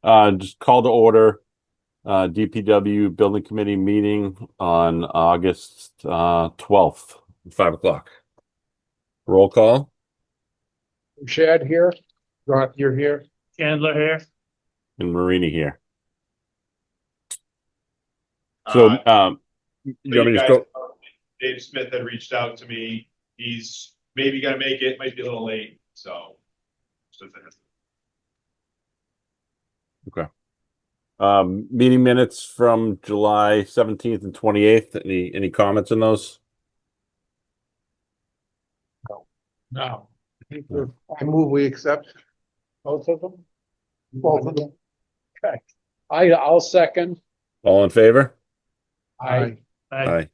Just call to order DPW Building Committee meeting on August 12th, 5 o'clock. Roll call. Shad here. Roth, you're here. Chandler here. And Marini here. So, Uh, you want me to just guys, go? Dave Smith had reached out to me. He's maybe gonna make it, might be a little late, so. Okay. Meeting minutes from July 17th and 28th. Any comments on those? No. I move we accept both of them. Both of them. Okay. I'll second. All in favor? I Aye.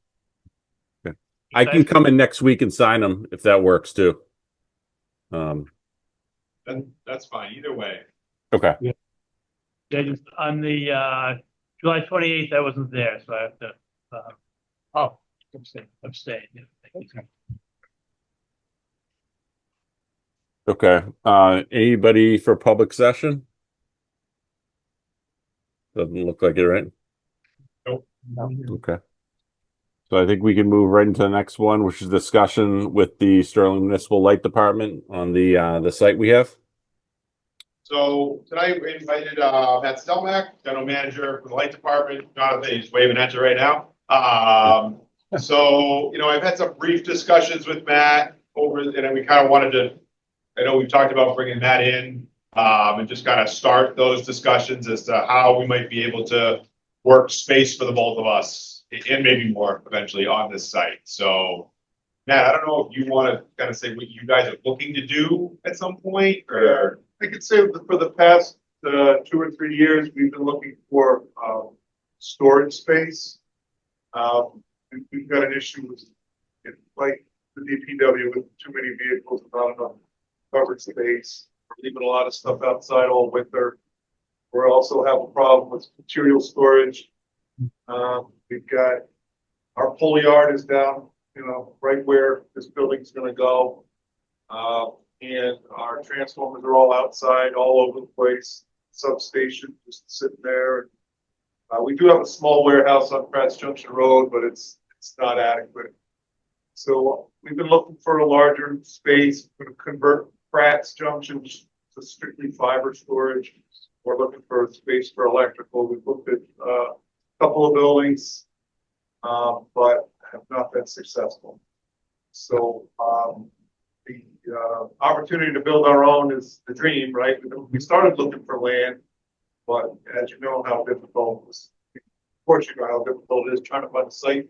Okay. I can come in next week and sign them if that works too. That's fine, either way. Okay. On the July 28th, I wasn't there, so I have to abstain. Yeah. Okay. Okay. Anybody for public session? Doesn't look like it, right? Nope. Okay. So I think we can move right into the next one, which is discussion with the Sterling Municipal Light Department on the site we have. So tonight we invited Matt Stelmack, general manager for the light department. Jonathan, he's waving at you right now. So I've had some brief discussions with Matt over, and we kind of wanted to. I know we've talked about bringing Matt in and just kind of start those discussions as to how we might be able to work space for the both of us and maybe more eventually on this site. So, Matt, I don't know if you want to kind of say what you guys are looking to do at some point, or I could say for the past 2 or 3 years, we've been looking for storage space. We've got an issue with, like the DPW, with too many vehicles, not enough covered space. We're leaving a lot of stuff outside all winter. We also have a problem with material storage. We've got our pull yard is down, right where this building's going to go. And our transformers are all outside, all over the place. Substation just sitting there. We do have a small warehouse on Pratt's Junction Road, but it's not adequate. So we've been looking for a larger space. We're going to convert Pratt's Junction to strictly fiber storage. We're looking for a space for electrical. We've looked at a couple of buildings, but have not been successful. So the opportunity to build our own is the dream, right? We started looking for land, but as you know how difficult it is, unfortunately, how difficult it is trying to find a site.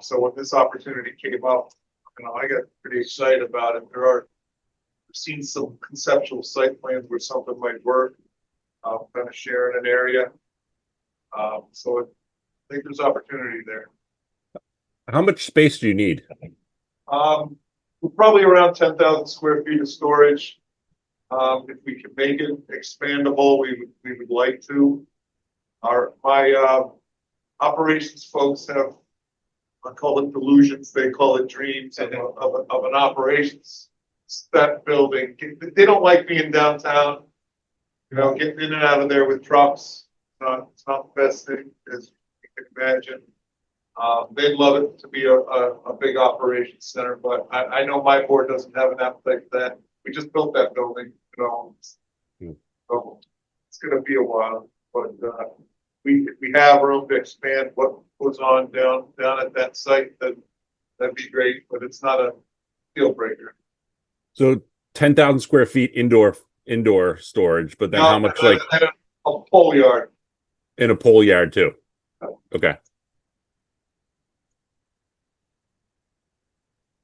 So when this opportunity came up, I got pretty excited about it. We've seen some conceptual site plans where something might work, kind of sharing an area. So I think there's opportunity there. How much space do you need? We're probably around 10,000 square feet of storage. If we can make it expandable, we would like to. My operations folks have, I call it delusions, they call it dreams of an operations that building. They don't like being downtown, getting in and out of there with trucks. It's not the best thing, as you can imagine. They'd love it to be a big operations center, but I know my board doesn't have an appetite for that. We just built that building, so it's going to be a while, but if we have room to expand what goes on down at that site, that'd be great, but it's not a deal breaker. So 10,000 square feet indoor storage, but then how much like a pole yard in a pole yard too? Okay.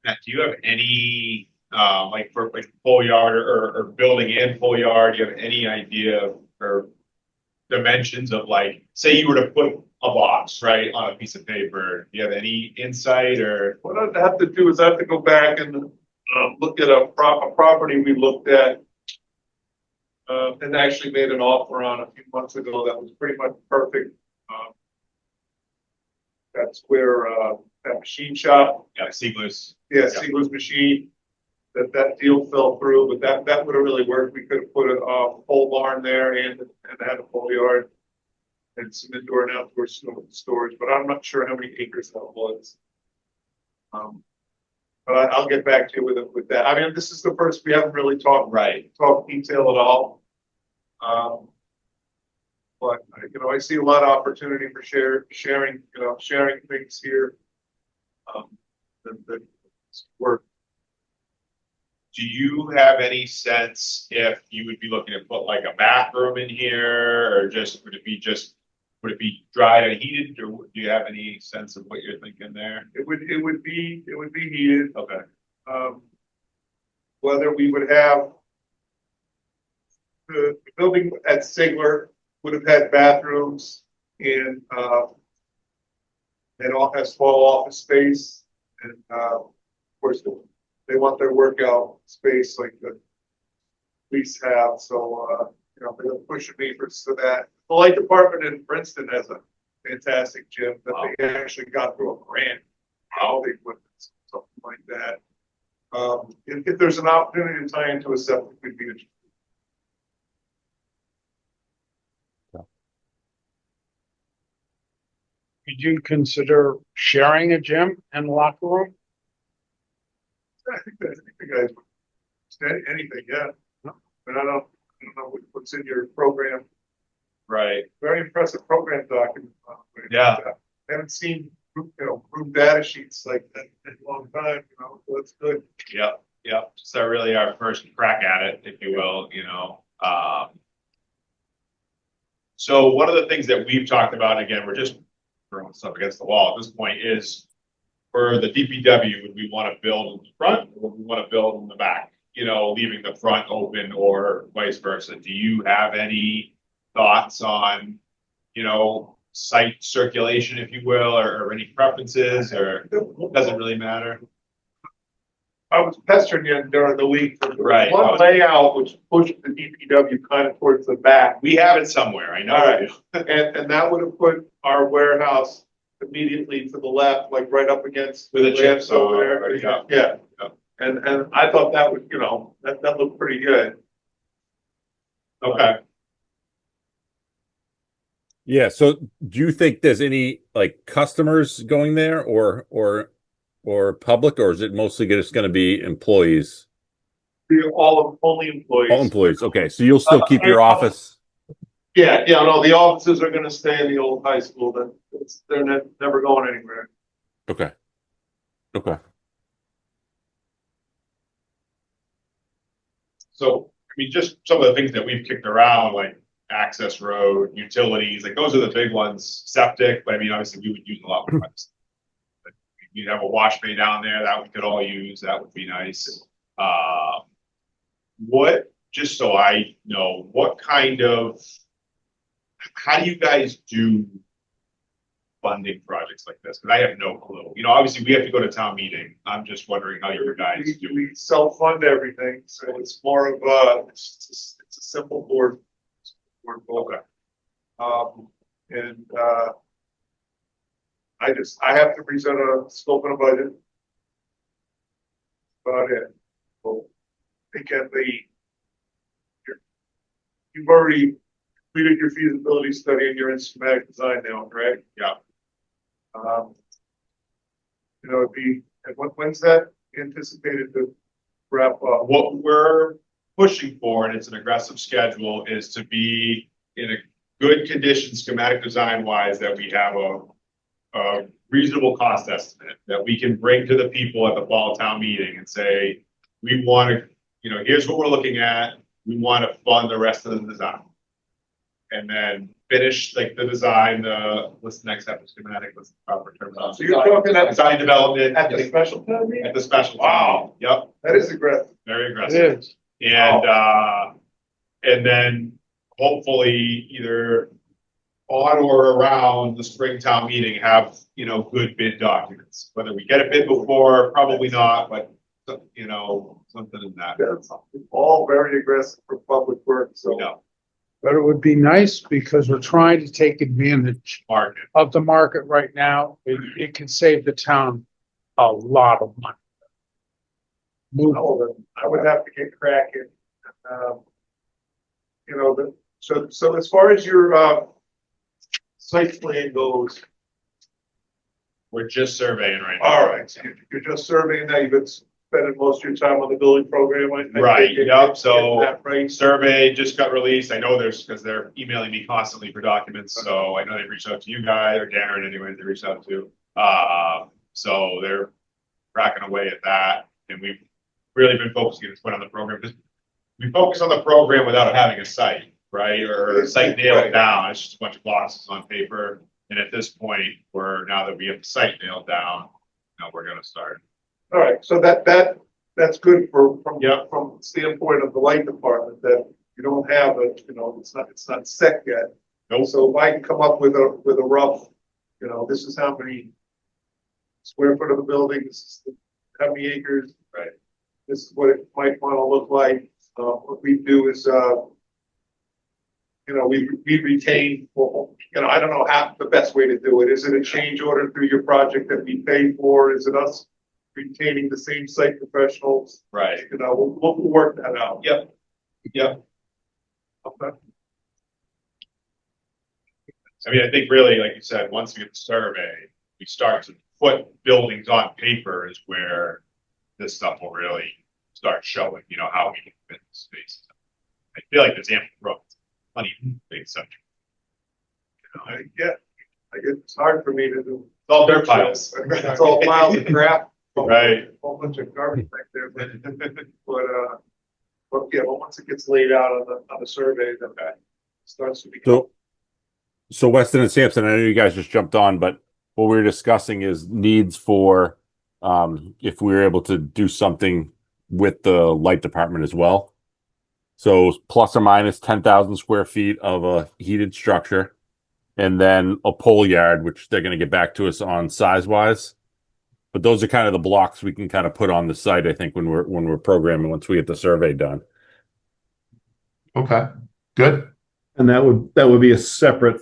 Matt, do you have any like for like pole yard or building in pole yard? Do you have any idea or dimensions of, like, say you were to put a box right on a piece of paper? Do you have any insight? Or what I'd have to do is I have to go back and look at a property we looked at and actually made an offer on a few months ago that was pretty much perfect. That's where that machine shop. yeah, Siegler's. Yeah, Siegler's machine. that deal fell through, but that would have really worked. We could have put a pole barn there and had a pole yard and some indoor and outdoor storage, but I'm not sure how many acres that was. But I'll get back to you with that. I mean, this is the first, we haven't really talked detail at all. But you know, I see a lot of opportunity for sharing things here. That work. Do you have any sense if you would be looking to put like a bathroom in here, or just would it be dried and heated, or do you have any sense of what you're thinking there? It would be heated. Okay. Whether we would have the building at Sigler would have had bathrooms and all has small office space, and of course they want their workout space like the police have. So you know, they're pushing me for that. The light department in Princeton has a fantastic gym that they actually got through a grant. How they put something like that. If there's an opportunity to tie into a septic, we'd be interested. Could you consider sharing a gym and locker room? I think the guys would anything, yeah. But I don't know what's in your program. Right. Very impressive program document. Yeah. I haven't seen group data sheets like that in a long time. You know, so that's good. Yep. Yep. So really our first crack at it, if you will, you know. So one of the things that we've talked about, again, we're just throwing stuff against the wall at this point, is for the DPW, would we want to build in the front or would we want to build in the back? You know, leaving the front open or vice versa. Do you have any thoughts on, you know, site circulation, if you will, or any preferences, or doesn't really matter? I was pestering you during the week. Right. One layout which pushed the DPW kind of towards the back. We have it somewhere, I know. All right. And that would have put our warehouse immediately to the left, like right up against With the a chip lamps over there. yeah. Yeah. Yeah. And I thought that would, you know, that looked pretty good. Okay. Yeah, so do you think there's any like customers going there or public, or is it mostly just going to be employees? Only employees. All employees. Okay, so you'll still keep your office. Yeah, no, the offices are gonna stay in the old high school, they're never going anywhere. Okay. Okay. So, I mean, just some of the things that we've kicked around, like access road, utilities, like those are the big ones, septic, but I mean, obviously we would use a lot more. You'd have a wash bay down there that we could all use, that would be nice. Just so I know, how do you guys do funding projects like this? Because I have no clue. You know, obviously we have to go to town meeting. I'm just wondering how you guys do. We self-fund everything, so it's more of it's a simple board. Okay. I have to present a scope and a budget. About it. So you've already completed your feasibility study and you're in schematic design now, right? Yeah. You know, when's that anticipated to wrap up? What we're pushing for, and it's an aggressive schedule, is to be in a good condition schematic design wise, that we have a reasonable cost estimate that we can bring to the people at the fall town meeting and say, we want to, you know, here's what we're looking at. We want to fund the rest of the design. And then finish like the design, what's the next step of schematic, what's the proper term? So you're talking at design development at the special town meeting? at the special. Wow. Yep. That is aggressive. Very It aggressive. is. And then hopefully either on or around the Springtown meeting have, you know, good bid documents. Whether we get a bid before, probably not, but you know, something in that. That's all very aggressive for public work, so. You know, But it would be nice because we're trying to take advantage market. of the market right now. It can save the town a lot of money. Move. I would have to get cracking. You know, so as far as your, site plan goes, We're just surveying right now. all right, so you're just surveying that, you've been spending most of your time on the building program. I Right, take it. yep, so- Is that right? Survey just got released. I know because they're emailing me constantly for documents, so I know they've reached out to you guys or Darren anyway, they reached out to. So they're cracking away at that, and we've really been focusing on on the program, because we focus on the program without having a site, right? Or a site nailed down. It's just a bunch of boxes on paper. And at this point, now that we have the site nailed down, we're gonna start. All right, so that's good from Yep. from the standpoint of the light department, that you don't have it's not set yet. Nope. So if I can come up with a rough, this is how many square foot of the building, this is how many acres, Right. this is what it might want to look like. What we do is, we retain, I don't know how the best way to do it. Is it a change order through your project that we pay for? Is it us retaining the same site professionals? Right. We'll work that out. Yep. Yep. Okay. I mean, I think really, like you said, once we get the survey, we start to put buildings on paper is where this stuff will really start showing, how we can fit the space. I feel like there's ample growth, plenty of big subject. It's hard for me to do. It's all dirt piles. It's all piles of crap. Right. A whole bunch of garbage back there, but once it gets laid out on the survey, then that starts to become. So Weston and Sampson, I know you guys just jumped on, but what we were discussing is needs for, if we were able to do something with the light department as well. So plus or minus 10,000 square feet of a heated structure, and then a pole yard, which they're going to get back to us on size wise. But those are kind of the blocks we can kind of put on the site, I think, when we're programming, once we get the survey done. Okay, good. And that would be a separate,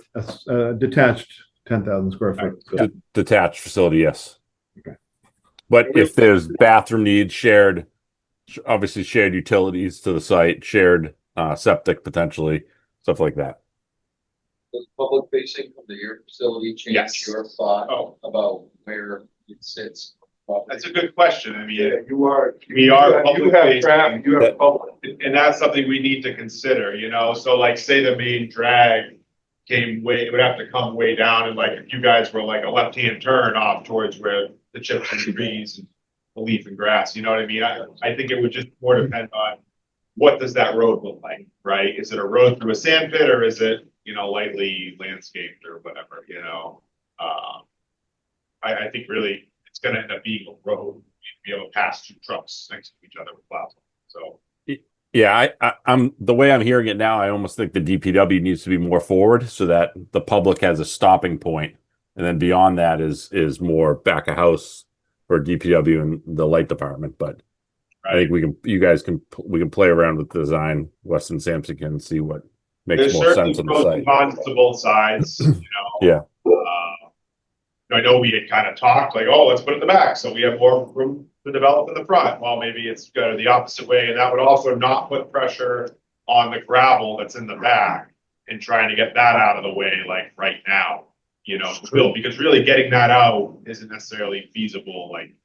detached 10,000 square foot. Detached facility, yes. Okay. But if there's bathroom needs, obviously shared utilities to the site, shared septic potentially, stuff like that. Does public facing from the air facility change Yes. your thought Oh. about where it sits? That's a good question. I mean, Yeah, you are. We are You public have facing. traffic, you have public. and that's something we need to consider, so like, say the main drag it would have to come way down, and like, if you guys were like a left-hand turn off towards where the chips and trees and the leaf and grass, you know what I mean? I think it would just more depend on what does that road look like, right? Is it a road through a sand pit, or is it, lightly landscaped or whatever, I think really it's gonna end up being a road. Be able to pass two trucks next to each other with plows. So Yeah, I'm the way I'm hearing it now, I almost think the DPW needs to be more forward so that the public has a stopping point, and then beyond that is more back of house for DPW and the light department. But I think we can play around with the design. Weston Sampson can see what makes there's more certainly sense on the pros and site. cons to both sides, Yeah. I know we had kind of talked like, oh, let's put it in the back so we have more room to develop in the front. Well, maybe it's go the opposite way, and that would also not put pressure on the gravel that's in the back and trying to get that out of the way, like right now, because really getting that out isn't necessarily feasible, like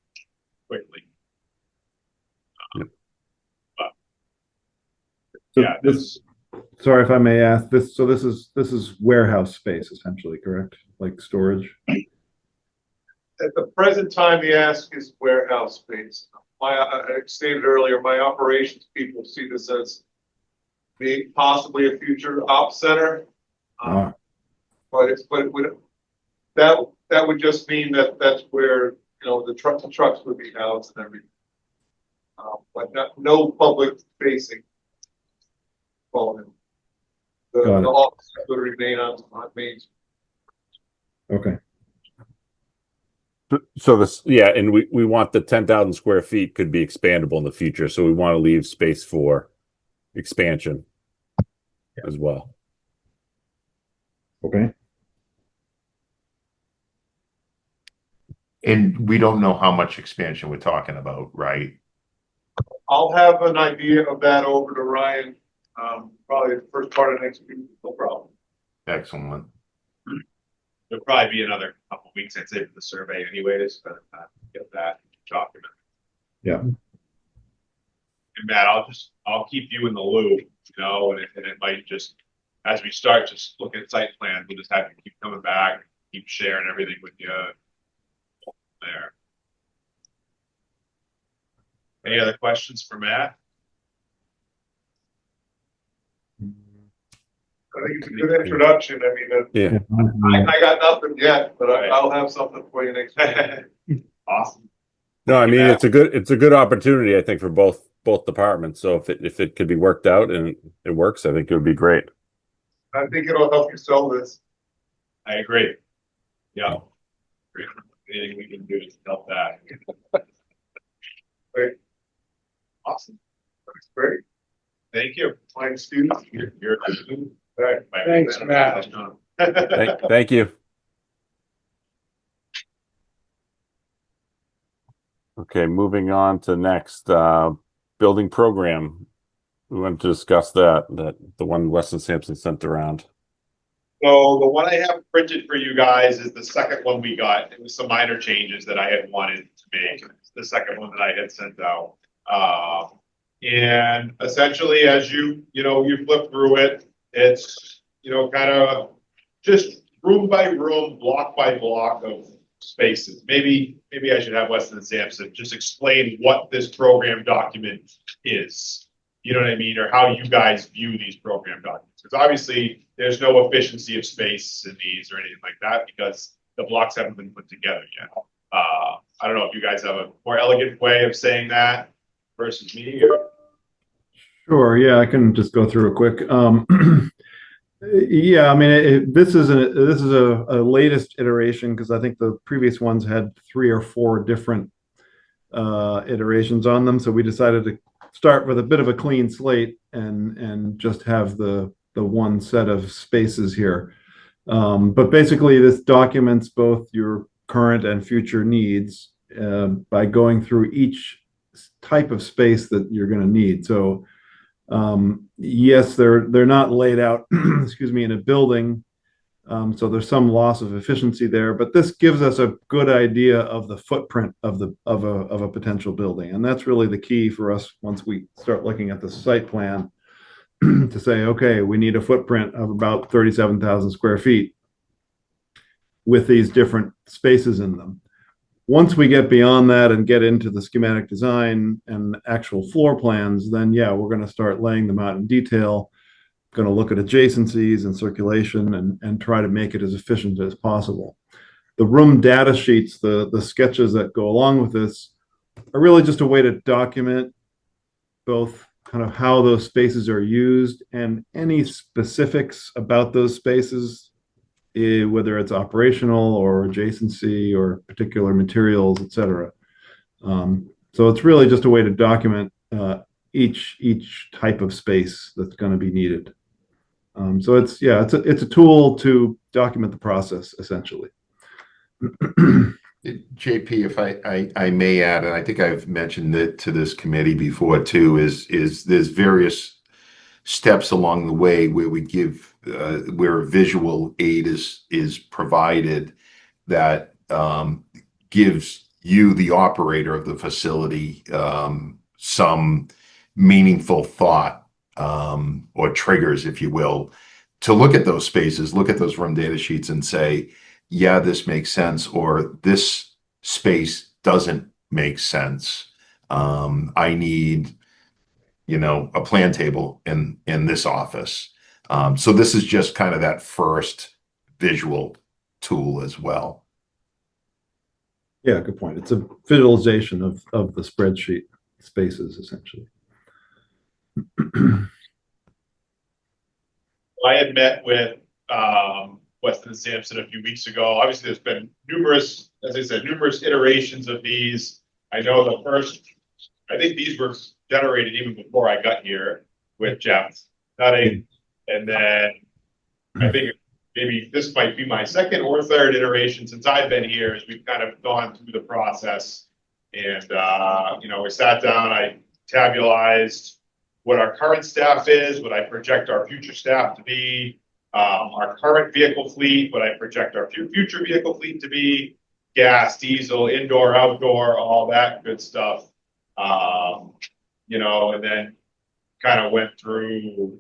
quickly. So Yeah, sorry if I may ask this. So this is warehouse space essentially, correct? Like storage. At the present time, the ask is warehouse space. I stated earlier, my operations people see this as being possibly a future ops center. But that would just mean that's where, the trucks would be housed and everything. But no public facing. The Got it. office would remain on Main Street. Okay. So and we want the 10,000 square feet could be expandable in the future. So we want to leave space for expansion as well. Okay. And we don't know how much expansion we're talking about, right? I'll have an idea of that over to Ryan, probably the first part of next week, no problem. Excellent. It'll probably be another couple weeks, I'd say, for the survey anyways, but get that document. Yeah. And Matt, I'll keep you in the loop, you know, and it might just, as we start just looking at site plans, we'll just have to keep coming back, keep sharing everything with you there. Any other questions for Matt? I think it's a good introduction. I mean, Yeah. I got nothing yet, but I'll have something for you next week. Awesome. No, I mean, Yeah. it's a good opportunity, I think, for both departments. So if it could be worked out and it works, I think it would be great. I think it'll help you sell this. I agree. Yeah. Anything we can do to help that. Great. Awesome. That's great. Thank you. Fine, students. You're All right. Thanks, Matt. Thank you. Okay, moving on to next, building program. We want to discuss that the one Weston Sampson sent around. So the one I have printed for you guys is the second one we got. It was some minor changes that I had wanted to make. It's the second one that I had sent out. And essentially, as you flip through it, it's, kind of just room by room, block by block of spaces. Maybe I should have Weston and Sampson just explain what this program document is. You know what I mean? Or how you guys view these program documents. Because obviously there's no efficiency of space in these or anything like that because the blocks haven't been put together yet. I don't know if you guys have a more elegant way of saying that versus me. Or... Sure. Yeah, I can just go through it quick. Yeah, I mean, this is a latest iteration because I think the previous ones had 3 or 4 different iterations on them. So we decided to start with a bit of a clean slate and just have the one set of spaces here. But basically, this documents both your current and future needs by going through each type of space that you're going to need. So yes, they're not laid out, excuse me, in a building. So there's some loss of efficiency there, but this gives us a good idea of the footprint of a potential building, and that's really the key for us once we start looking at the site plan to say, okay, we need a footprint of about 37,000 square feet with these different spaces in them. Once we get beyond that and get into the schematic design and actual floor plans, then yeah, we're going to start laying them out in detail. Going to look at adjacencies and circulation and try to make it as efficient as possible. The room data sheets, the sketches that go along with this are really just a way to document both kind of how those spaces are used and any specifics about those spaces, whether it's operational or adjacency or particular materials, et cetera. So it's really just a way to document each type of space that's going to be needed. So it's a tool to document the process essentially. JP, if I may add, and I think I've mentioned it to this committee before too, is there's various steps along the way where we give where visual aid is provided that gives you, the operator of the facility, some meaningful thought or triggers, if you will, to look at those spaces, look at those room data sheets and say, yeah, this makes sense, or this space doesn't make sense. I need, a plan table in this office. So this is just kind of that first visual tool as well. Yeah, good point. It's a visualization of the spreadsheet spaces essentially. I had met with Weston and Sampson a few weeks ago. Obviously, there's been numerous iterations of these. I know the first, I think these were generated even before I got here with Jeff Nutting. And then I think maybe this might be my second or third iteration since I've been here, as we've kind of gone through the process. And, we sat down, I tabularized what our current staff is, what I project our future staff to be, our current vehicle fleet, what I project our future vehicle fleet to be, gas, diesel, indoor, outdoor, all that good stuff. You know, and then kind of went through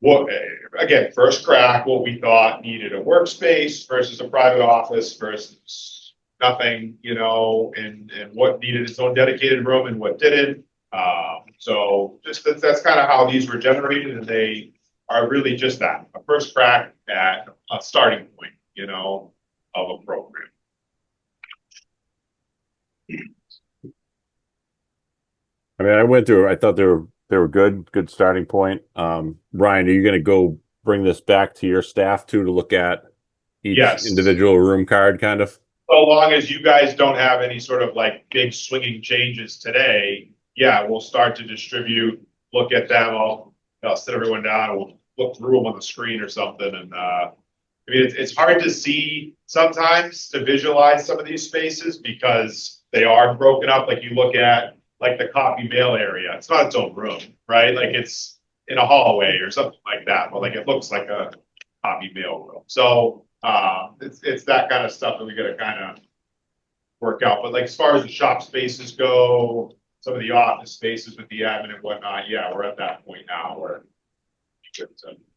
what, again, first crack, what we thought needed a workspace versus a private office versus nothing, you know, and what needed its own dedicated room and what didn't. So just that's kind of how these were generated, and they are really just that, a first crack at a starting point, you know, of a program. I mean, I went through, I thought they were good starting point. Ryan, are you going to go bring this back to your staff too, to look at each Yes. individual room card kind of? So long as you guys don't have any sort of like big swinging changes today, yeah, we'll start to distribute, look at them. I'll sit everyone down and we'll look through them on the screen or something. And, I mean, it's hard to see sometimes, to visualize some of these spaces because they are broken up. Like you look at like the copy mail area, it's not its own room, right? Like it's in a hallway or something like that, but like it looks like a copy mail room. So it's that kind of stuff that we got to kind of work out. But like as far as the shop spaces go, some of the office spaces with the admin and whatnot, yeah, we're at that point now where we should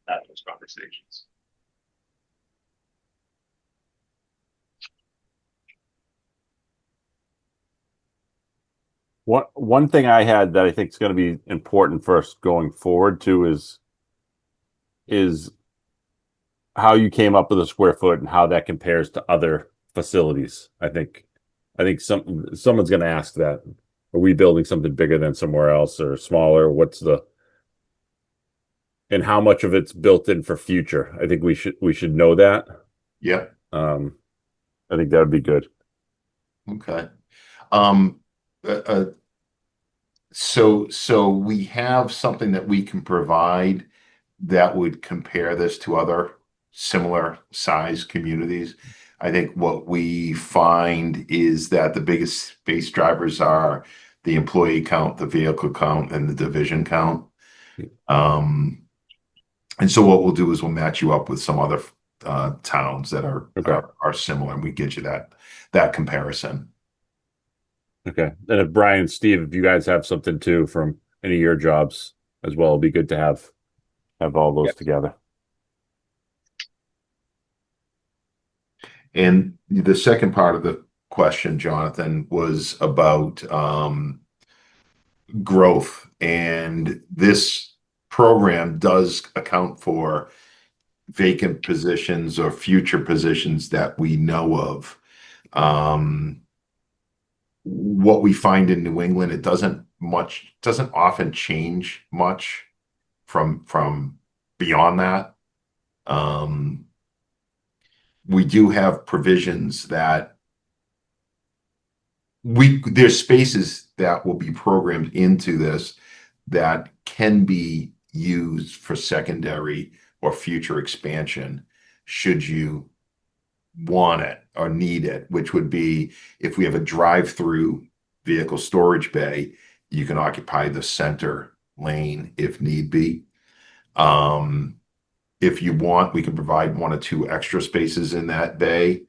have those conversations. One thing I had that I think is going to be important for us going forward too is how you came up with a square foot and how that compares to other facilities. I think someone's going to ask that. Are we building something bigger than somewhere else or smaller? And how much of it's built in for future? I think we should know that. Yeah. I think that would be good. Okay. So we have something that we can provide that would compare this to other similar size communities. I think what we find is that the biggest space drivers are the employee count, the vehicle count, and the division count. And so what we'll do is we'll match you up with some other towns that are similar, and we get you that comparison. Okay. And if Brian and Steve, if you guys have something too from any of your jobs as well, it'd be good to have all those together. And the second part of the question, Jonathan, was about growth. And this program does account for vacant positions or future positions that we know of. What we find in New England, it doesn't often change much from beyond that. We do have provisions that there's spaces that will be programmed into this that can be used for secondary or future expansion should you want it or need it, which would be if we have a drive-through vehicle storage bay, you can occupy the center lane if need be. If you want, we can provide 1 or 2 extra spaces in that bay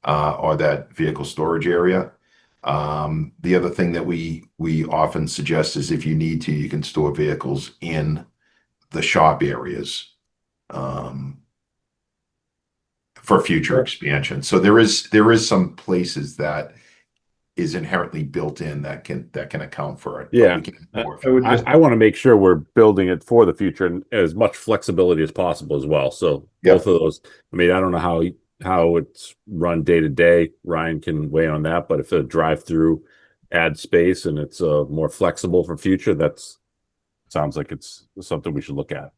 or that vehicle storage area. The other thing that we often suggest is if you need to, you can store vehicles in the shop areas for future expansion. So there is some places that is inherently built in that can account for it. Yeah. I want to make sure we're building it for the future and as much flexibility as possible as well. So both of those, I mean, I don't know how it's run day to day. Ryan can weigh on that, but if a drive-through adds space and it's more flexible for future, sounds like it's something we should look at.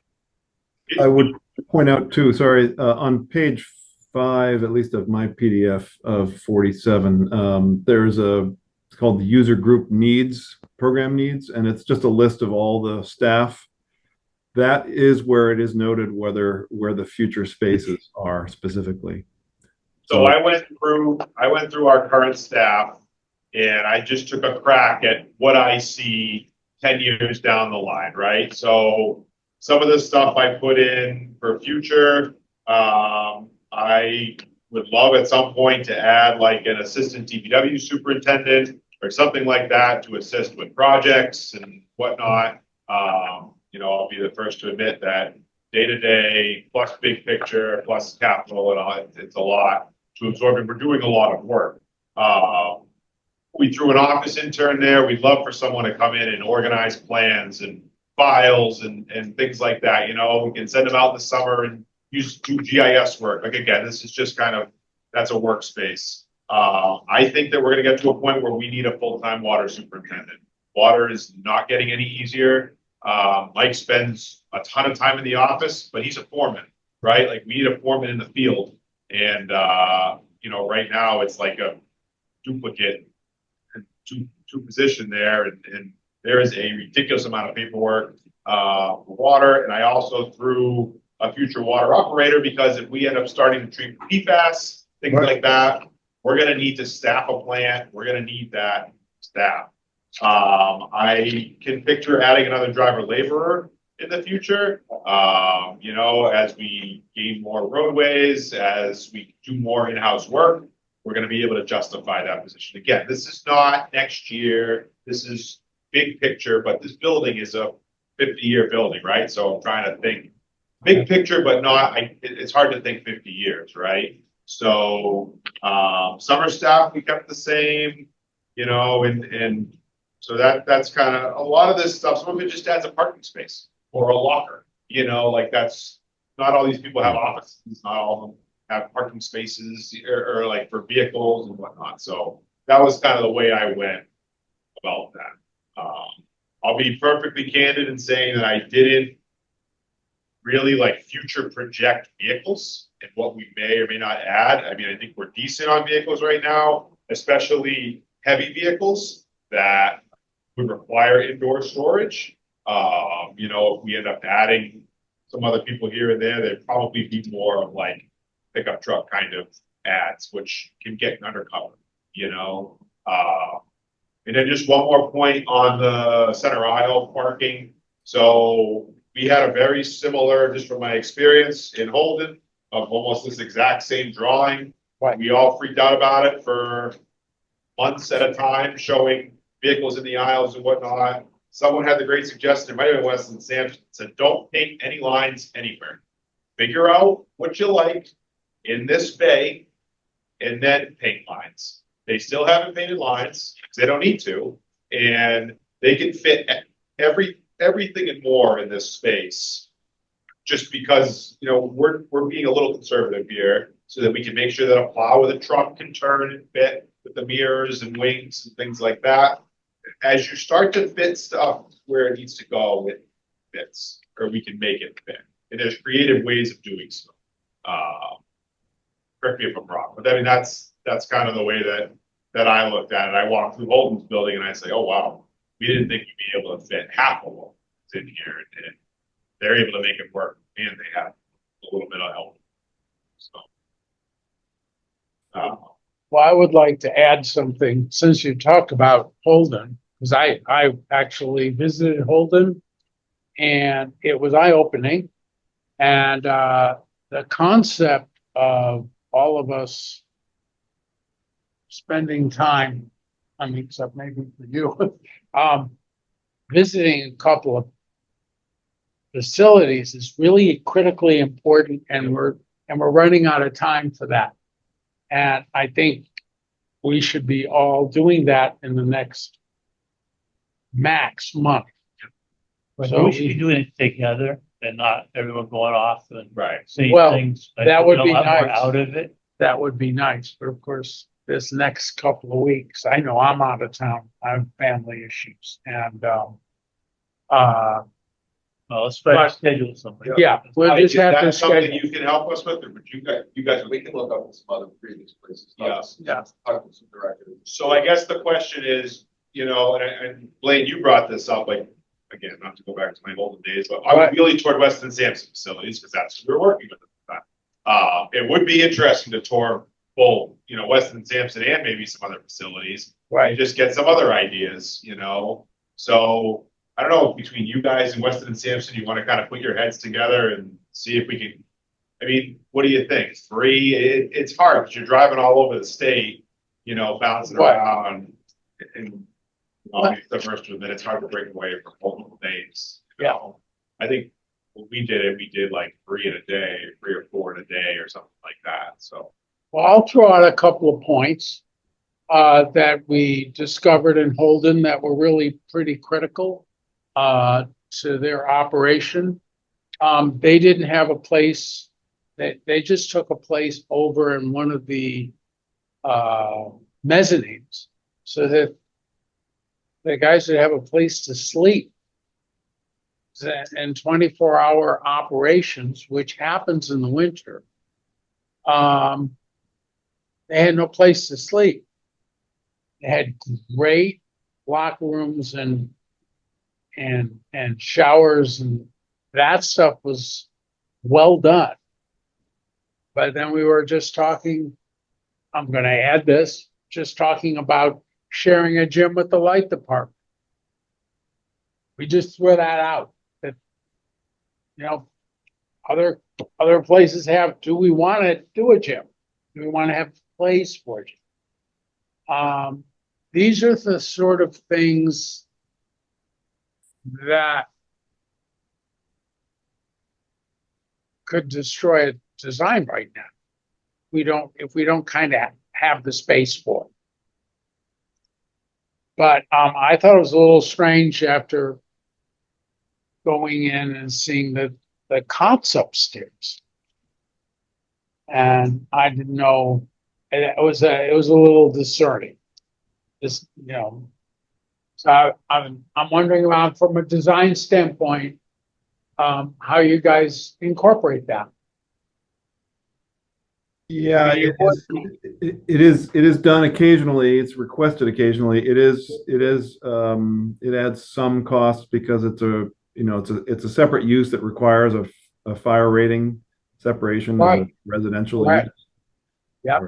I would point out too, sorry, on page 5, at least of my PDF of 47, there's it's called the user group needs, program needs, and it's just a list of all the staff. That is where it is noted where the future spaces are specifically. So I went through our current staff and I just took a crack at what I see 10 years down the line, right? So some of the stuff I put in for future, I would love at some point to add like an assistant DPW superintendent or something like that to assist with projects and whatnot. You know, I'll be the first to admit that day-to-day plus big picture plus capital and all, it's a lot to absorb, and we're doing a lot of work. We threw an office intern there. We'd love for someone to come in and organize plans and files and things like that. You know, we can send them out in the summer and do GIS work. Like again, this is just kind of, that's a workspace. I think that we're going to get to a point where we need a full-time water superintendent. Water is not getting any easier. Mike spends a ton of time in the office, but he's a foreman, right? Like we need a foreman in the field. And, you know, right now it's like a duplicate two position there. And there is a ridiculous amount of paperwork, for water. And I also threw a future water operator because if we end up starting to treat PFAS, things like that, we're going to need to staff a plant. We're going to need that staff. I can picture adding another driver laborer in the future. You know, as we gain more roadways, as we do more in-house work, we're going to be able to justify that position. Again, this is not next year. This is big picture, but this building is a 50-year building, right? So I'm trying to think big picture, but not, it's hard to think 50 years, right? So, summer staff, we kept the same, you know, and so that's kind of a lot of this stuff. Some of it just adds a parking space or a locker, you know, like that's not all these people have offices. Not all of them have parking spaces or like for vehicles and whatnot. So that was kind of the way I went about that. I'll be perfectly candid in saying that I didn't really like future project vehicles and what we may or may not add. I mean, I think we're decent on vehicles right now, especially heavy vehicles that would require indoor storage. You know, if we end up adding some other people here and there, they'd probably be more of like pickup truck kind of ads, which can get undercover, you know. And then just one more point on the center aisle parking. So we had a very similar, just from my experience in Holden, of almost this exact same drawing. Right. We all freaked out about it for months at a time, showing vehicles in the aisles and whatnot. Someone had the great suggestion, it might have been Weston Sampson, said, don't paint any lines anywhere. Figure out what you like in this bay and then paint lines. They still haven't painted lines because they don't need to. And they can fit everything and more in this space just because, you know, we're being a little conservative here so that we can make sure that a plow with a truck can turn and fit with the mirrors and wings and things like that. As you start to fit stuff where it needs to go, it fits, or we can make it fit. And there's creative ways of doing so. Correct me if I'm wrong, but I mean, that's kind of the way that I looked at it. I walked through Holden's building and I say, oh, wow, we didn't think we'd be able to fit half of what's in here. And they're able to make it work, and they have a little bit of help. So, Well, I would like to add something since you talked about Holden, because I actually visited Holden and it was eye-opening. And the concept of all of us spending time, I mean, except maybe for you, visiting a couple of facilities is really critically important, and we're running out of time for that. And I think we should be all doing that in the next max month. So we should be doing it together and not everyone going off and saying Well, things. that would be More nice. out of it. That would be nice, but of course, this next couple of weeks, I know I'm out of town. I have family issues and, Well, let's try But- to schedule something. yeah, we'll is just have to that something schedule. you can help us with, or would you guys, We can look up some other previous places. Yeah. Yeah. Talk to some directors. So I guess the question is, you know, and Blaine, you brought this up, like, again, not to go back to my olden days, but I was really toward Weston Sampson facilities because that's who we were working with at the time. It would be interesting to tour both, you know, Weston Sampson and maybe some other facilities. And just get some other ideas, you know. So I don't know, between you guys and Weston and Sampson, you want to kind of put your heads together and see if we can, I mean, what do you think? 3, it's hard because you're driving all over the state, you know, bouncing Right. around and the first one, then it's hard to break away from multiple days. You know? I think when we did like 3 in a day, 3 or 4 in a day or something like that. So, Well, I'll throw out a couple of points that we discovered in Holden that were really pretty critical to their operation. They didn't have a place. They just took a place over in one of the mezzanines so that the guys would have a place to sleep. And 24-hour operations, which happens in the winter, they had no place to sleep. They had great locker rooms and showers, and that stuff was well done. But then we were just talking, I'm going to add this, just talking about sharing a gym with the light department. We just threw that out. That, you know, other places have, do we want to do a gym? Do we want to have a place for it? These are the sort of things that could destroy a design right now. If we don't kind of have the space for it. But I thought it was a little strange after going in and seeing the cots upstairs, and I didn't know. It was a little discerning. Just, you know, so I'm wondering about, from a design standpoint, how you guys incorporate that. Yeah, it is done occasionally. It's requested occasionally. It adds some cost because it's a separate use that requires a fire rating separation as a residential use. Yeah.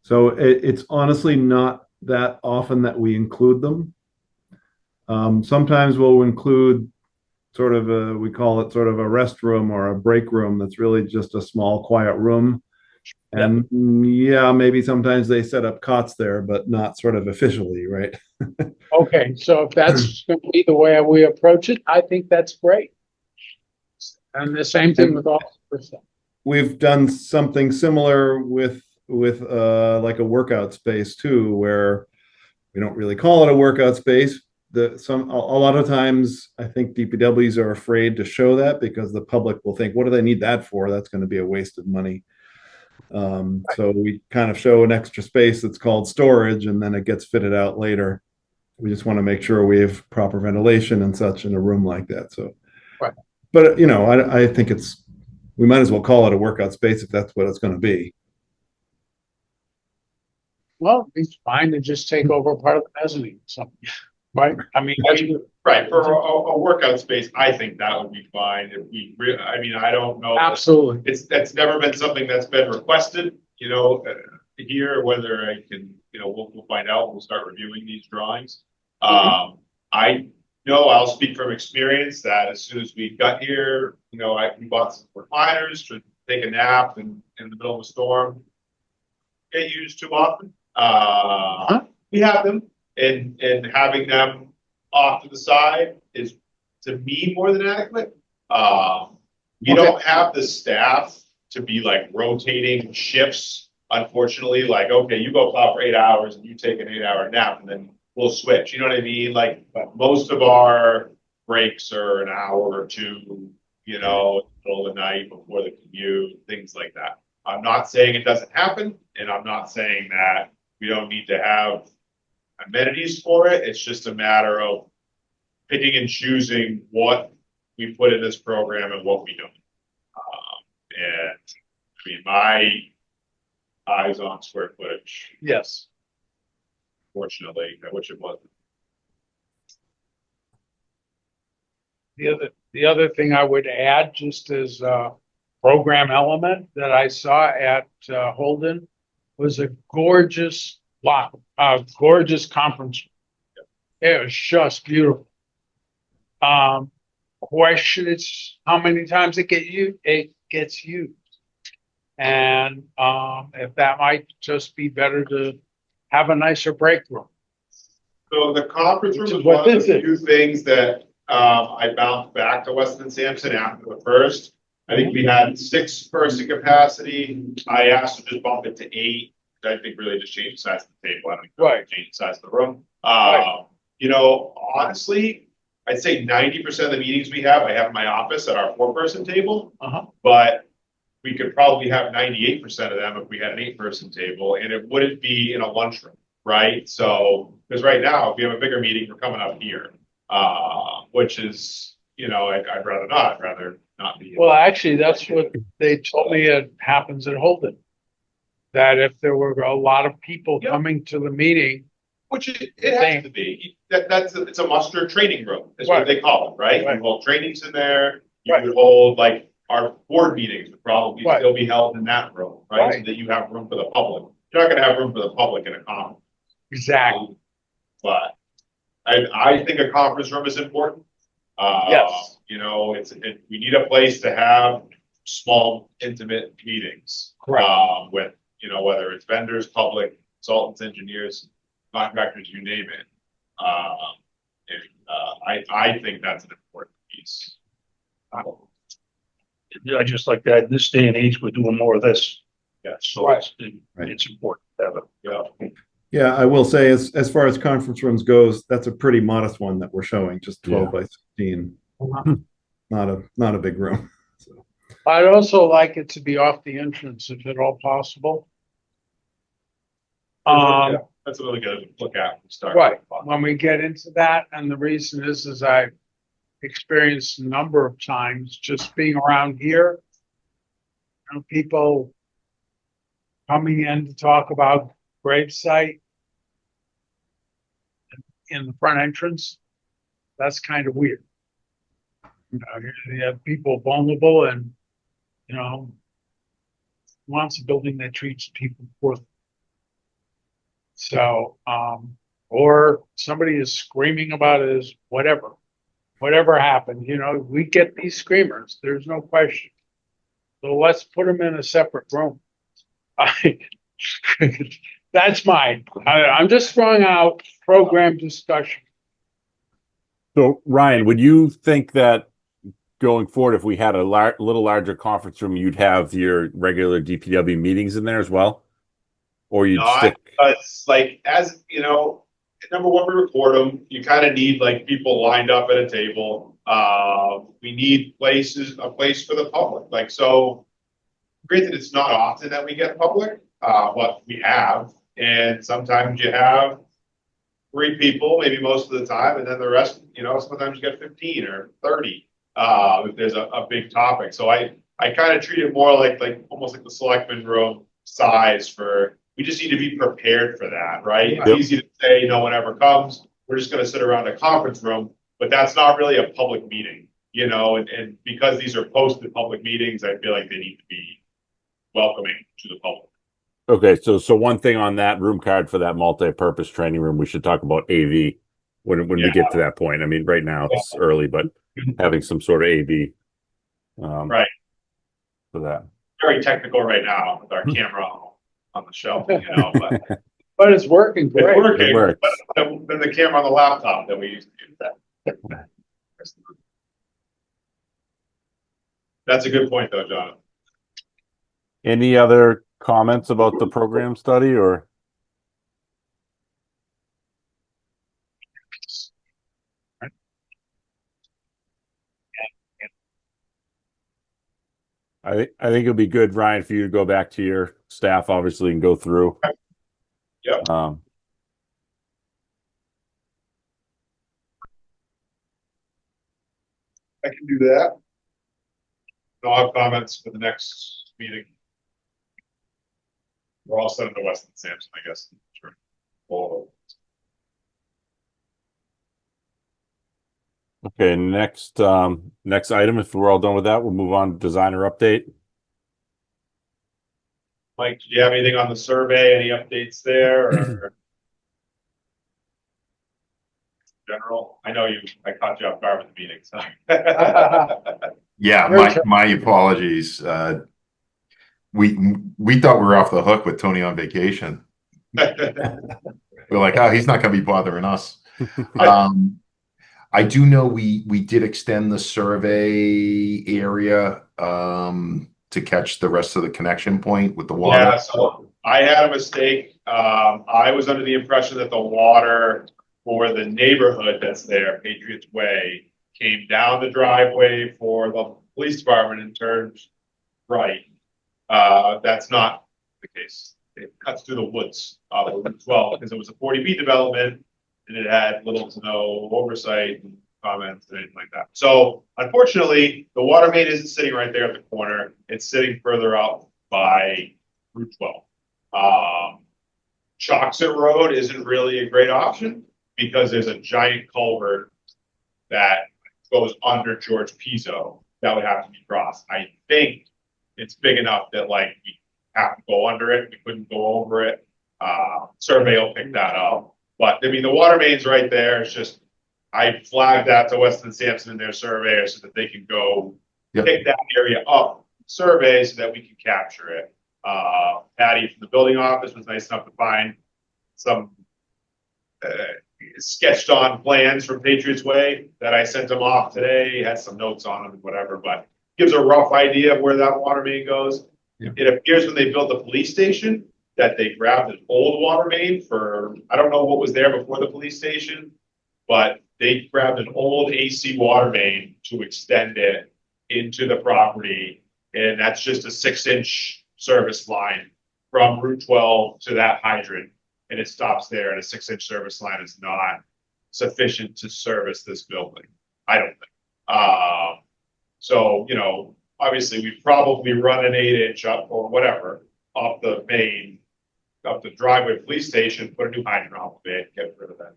So it's honestly not that often that we include them. Sometimes we'll include sort of we call it sort of a rest room or a break room that's really just a small quiet room. And yeah, maybe sometimes they set up cots there, but not sort of officially, right? Okay, so if that's going to be the way we approach it, I think that's great. And the same thing with all the stuff. We've done something similar with like a workout space too, where we don't really call it a workout space. A lot of times I think DPWs are afraid to show that because the public will think, what do they need that for? That's going to be a waste of money. So we kind of show an extra space that's called storage, and then it gets fitted out later. We just want to make sure we have proper ventilation and such in a room like that. So, but you know, I think we might as well call it a workout space if that's what it's going to be. Well, it's fine to just take over part of the mezzanine, something, right? I mean, right, for a workout space, I think that would be fine. If we, I mean, I don't know. Absolutely. That's never been something that's been requested, you know, here, whether I can, you know, we'll find out. We'll start reviewing these drawings. I know, I'll speak from experience that as soon as we got here, you know, we bought some recliners to take a nap in the middle of a storm. Get used too often. We have them, and having them off to the side is, to me, more than adequate. We don't have the staff to be like rotating shifts, unfortunately. Like, okay, you go plow for 8 hours and you take an 8-hour nap, and then we'll switch. You know what I mean? Like, most of our breaks are an hour or two, you know, in the middle of the night before the commute, things like that. I'm not saying it doesn't happen, and I'm not saying that we don't need to have amenities for it. It's just a matter of picking and choosing what we put in this program and what we don't. And I mean, my eyes on square footage. yes. Fortunately, I wish it wasn't. The other thing I would add, just as a program element that I saw at Holden, was a gorgeous conference. It was just beautiful. Question is how many times it gets used. And if that might just be better to have a nicer break room. So the conference room is What one of is the it? few things that I bounced back to Weston and Sampson after the first. I think we had 6-person capacity. I asked to just bump it to 8. I think really just change the size of the table. I don't think Right. change the size of the room. Right. You know, honestly, I'd say 90% of the meetings we have, I have in my office at our 4-person table. Uh-huh. But we could probably have 98% of them if we had an 8-person table, and it wouldn't be in a lunchroom, right? So, because right now, if we have a bigger meeting, we're coming up here, which is, you know, I'd rather not. I'd rather not be. Well, actually, that's what they told me it happens at Holden. That if there were a lot of people Yep. coming to the meeting, Which it has to be. It's a muster training room, is Right. what they call it, right? Right. You hold trainings in there. You Right. would hold like our board meetings would probably Right. still be held in that room, right? So Right. that you have room for the public. You're not gonna have room for the public in a conference. exactly. But I think a conference room is important. Yes. You know, we need a place to have small, intimate meetings. Correct. With, you know, whether it's vendors, public, consultants, engineers, contractors, you name it. I think that's an important piece. I just like that. In this day and age, we're doing more of this. Yeah. So Right. it's important to have it. Yeah. Yeah, I will say as far as conference rooms goes, that's a pretty modest one that we're showing, just 12 by 16. Not a big room. So, I'd also like it to be off the entrance if at all possible. Yeah, that's a really good look at. When we start. Right, when we get into that, and the reason is I've experienced a number of times just being around here. You know, people coming in to talk about gravesite in the front entrance. That's kind of weird. You know, you have people vulnerable and, you know, wants a building that treats people poorly. So, or somebody is screaming about it as whatever happened, you know, we get these screamers, there's no question. So let's put them in a separate room. That's mine. I'm just throwing out program discussion. So Ryan, would you think that going forward, if we had a little larger conference room, you'd have your regular DPW meetings in there as well? Or you'd stick? It's like, as you know, number one, we record them. You kind of need like people lined up at a table. We need a place for the public. Like, so granted, it's not often that we get public, but we have. And sometimes you have 3 people, maybe most of the time, and then the rest, you know, sometimes you get 15 or 30 if there's a big topic. So I kind of treat it more like almost like the selectman room size for. We just need to be prepared for that, right? Yep. It's easy to say, you know, whenever comes, we're just going to sit around a conference room, but that's not really a public meeting, you know, and because these are posted public meetings, I feel like they need to be welcoming to the public. Okay, so one thing on that room card for that multi-purpose training room, we should talk about AV when we get to that point. I mean, right now it's early, but having some sort of AV, Right. for that. Very technical right now with our camera on the shelf, you know, But it's working it's great. working. It works. But then the camera on the laptop that we used to use that. That's a good point though, John. Any other comments about the program study or? I think it'll be good, Ryan, for you to go back to your staff, obviously, and go through. Yeah. I can do that. I'll have comments for the next meeting. We're all set into Weston Sampson, I guess. Sure. Well, Okay, next item, if we're all done with that, we'll move on to designer update. Mike, do you have anything on the survey? Any updates there? Or? general. I know I caught you off guard with the meeting, so. Yeah, Your turn. my apologies. We thought we were off the hook with Tony on vacation. We're like, oh, he's not gonna be bothering us. I do know we did extend the survey area to catch the rest of the connection point with the water. Yeah, so I had a mistake. I was under the impression that the water for the neighborhood that's there, Patriots Way, came down the driveway for the police department and turned right. That's not the case. It cuts through the woods of Route 12 because it was a 40B development and it had little to no oversight and comments and anything like that. So unfortunately, the water main isn't sitting right there at the corner. It's sitting further out by Route 12. Choxet Road isn't really a great option because there's a giant culvert that goes under George Pizzo that would have to be crossed. I think it's big enough that like we have to go under it. We couldn't go over it. Survey will pick that up. But I mean, the water main's right there. It's just, I flagged that to Weston Sampson in their surveyor so that they can go pick that area up, survey so that we can capture it. Patty from the building office was nice enough to find some sketched on plans from Patriots Way that I sent him off today. Had some notes on them and whatever, but gives a rough idea of where that water main goes. Yeah. It appears when they built the police station that they grabbed an old water main for, I don't know what was there before the police station, but they grabbed an old AC water main to extend it into the property. And that's just a 6-inch service line from Route 12 to that hydrant. And it stops there, and a 6-inch service line is not sufficient to service this building, I don't think. So, you know, obviously we probably run an 8-inch up or whatever off the main, up the driveway police station, put a new hydrant off of it, get rid of that.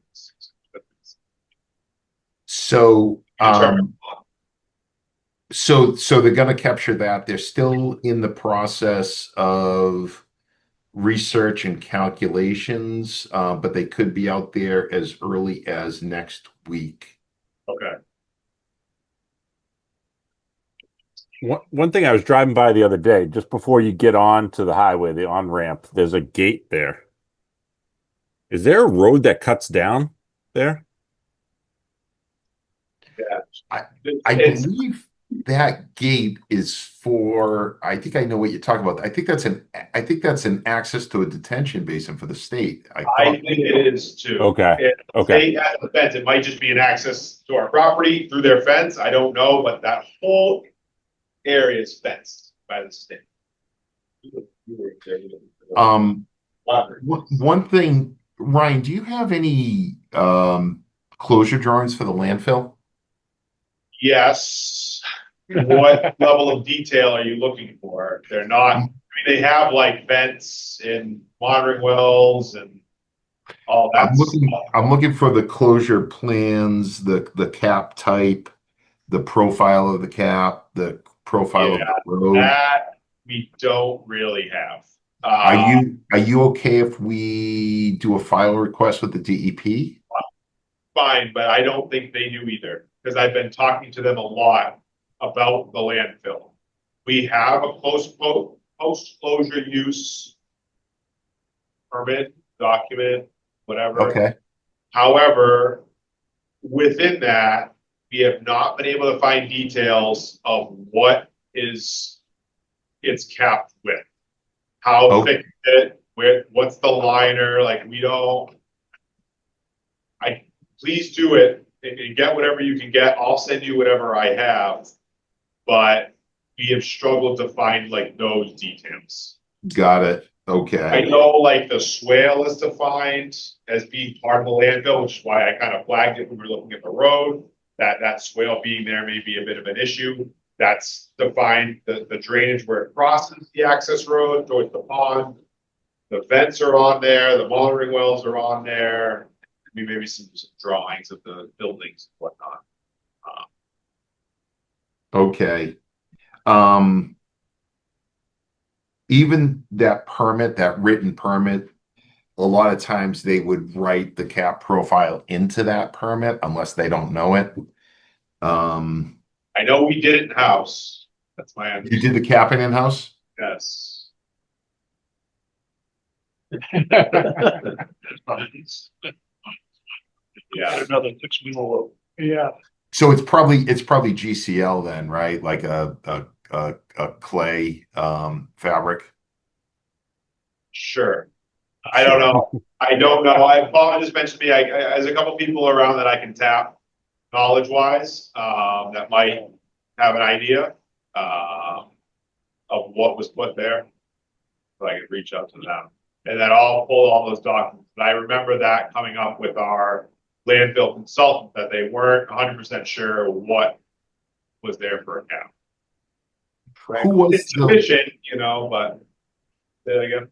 So, so they're gonna capture that. They're still in the process of research and calculations, but they could be out there as early as next week. Okay. One thing I was driving by the other day, just before you get on to the highway, the on-ramp, there's a gate there. Is there a road that cuts down there? Yeah. I believe that gate is for, I think I know what you're talking about. I think that's an access to a detention basin for the state. I think it is too. Okay. State has a fence. It might just be an access to our property through their fence. I don't know, but that whole area is fenced by the state. One thing, Ryan, do you have any closure drawings for the landfill? Yes. What level of detail are you looking for? They're not, I mean, they have like vents and monitoring wells and all that. I'm looking for the closure plans, the cap type, the profile of the cap, the profile of the road. That we don't really have. Are you okay if we do a file request with the DEP? Fine, but I don't think they do either, because I've been talking to them a lot about the landfill. We have a post-closure use permit, document, whatever. Okay. However, within that, we have not been able to find details of what it's capped with. How thick is it? What's the liner? Like, we don't. Please do it and get whatever you can get. I'll send you whatever I have, but we have struggled to find like those details. Got it. Okay. I know like the swale is defined as being part of the landfill, which is why I kind of flagged it when we were looking at the road. That swale being there may be a bit of an issue. That's defined, the drainage where it crosses the access road towards the pond. The vents are on there, the monitoring wells are on there. Maybe some drawings of the buildings and whatnot. Okay. Even that permit, that written permit, a lot of times they would write the cap profile into that permit unless they don't know it. I know we did it in-house. That's my You understanding. did the capping in-house? Yes. Yeah. Another 6 below. Yeah, So it's probably GCL then, right? Like a clay fabric. Sure. I don't know. I don't know. Paul just mentioned to me, there's a couple people around that I can tap knowledge wise, that might have an idea, of what was put there. So I could reach out to them. And then I'll pull all those documents. And I remember that coming up with our landfill consultant, that they weren't 100% sure what was there for a cap. Right? Who was It's the sufficient, you know, but say that again.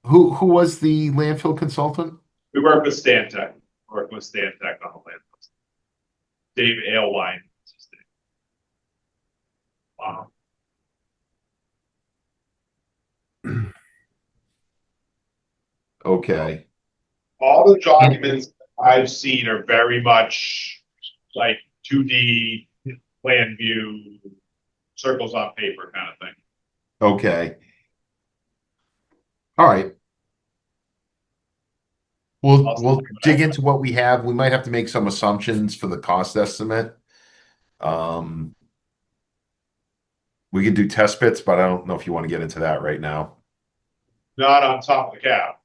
who was the landfill consultant? We work with Stantec, on the landfill. Dave Alewine. is his name. Wow. Okay. All the documents I've seen are very much like 2D plan view, circles on paper kind of thing. Okay. All right. We'll dig into what we have. We might have to make some assumptions for the cost estimate. We could do test bits, but I don't know if you want to get into that right now. Not on top of the cap.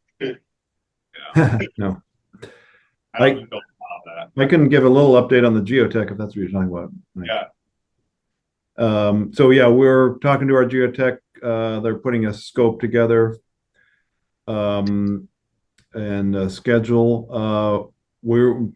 No, I don't think they'll allow that. I can give a little update on the geotech if that's what you're talking about. Yeah. So yeah, we're talking to our geotech. They're putting a scope together, and a schedule.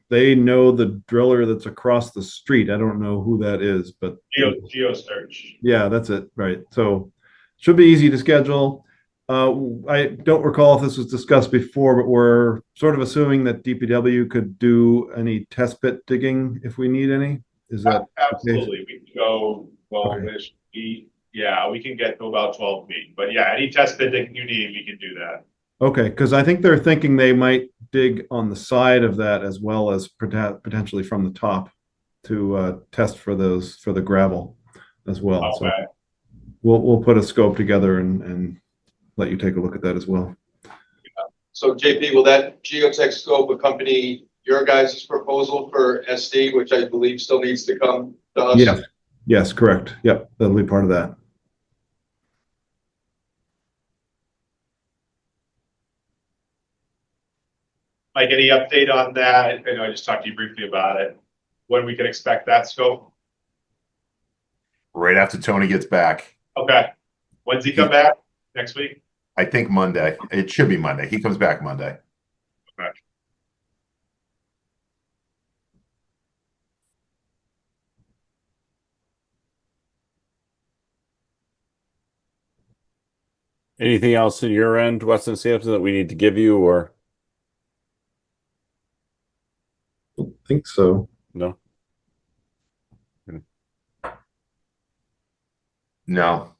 They know the driller that's across the street. I don't know who that is, but Geo search. yeah, that's it. Right. So should be easy to schedule. I don't recall if this was discussed before, but we're sort of assuming that DPW could do any test pit digging if we need any. Is that Absolutely? We can go 12-ish feet. Yeah, we can get to about 12 feet. But yeah, any test pit that you need, we can do that. okay? Because I think they're thinking they might dig on the side of that as well as potentially from the top to test for the gravel as well. Okay. So we'll put a scope together and let you take a look at that as well. So JP, will that geotech scope accompany your guys' proposal for SD, which I believe still needs to come to us? Yes. Yes, correct. Yep, that'll be part of that. Mike, any update on that? I know I just talked to you briefly about it. When we can expect that scope? Right after Tony gets back. Okay. When's he come back? Next week? I think Monday. It should be Monday. He comes back Monday. Okay. Anything else in your end, Weston Sampson, that we need to give you, or I think so. no? No,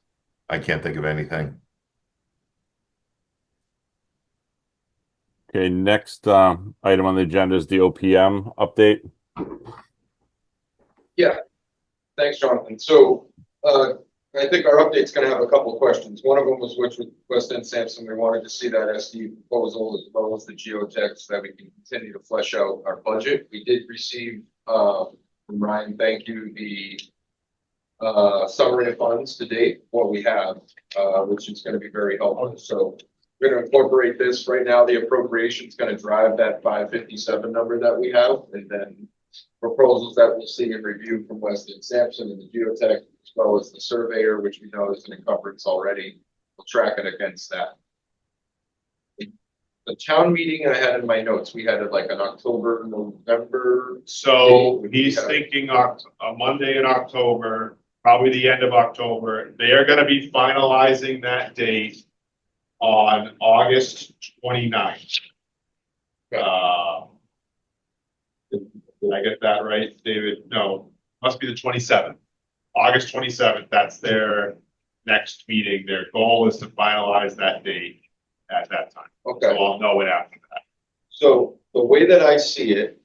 I can't think of anything. Okay, next item on the agenda is the OPM update. Yeah, thanks, Jonathan. So I think our update's going to have a couple of questions. One of them was which with Weston Sampson, we wanted to see that SD proposal as well as the geotech so that we can continue to flesh out our budget. We did receive from Ryan, thank you, the summary of funds to date, what we have, which is going to be very helpful. So we're going to incorporate this right now. The appropriation is going to drive that 557 number that we have, and then proposals that we'll see and review from Weston Sampson and the geotech, as well as the surveyor, which we know is an encumbrance already. We'll track it against that. The town meeting I had in my notes, we had it like an October, November. So he's thinking a Monday in October, probably the end of October. They are going to be finalizing that date on August 29th. Did I get that right, David? No, must be the 27th. August 27th. That's their next meeting. Their goal is to finalize that date. at that time. Okay. So I'll know it after that. So the way that I see it,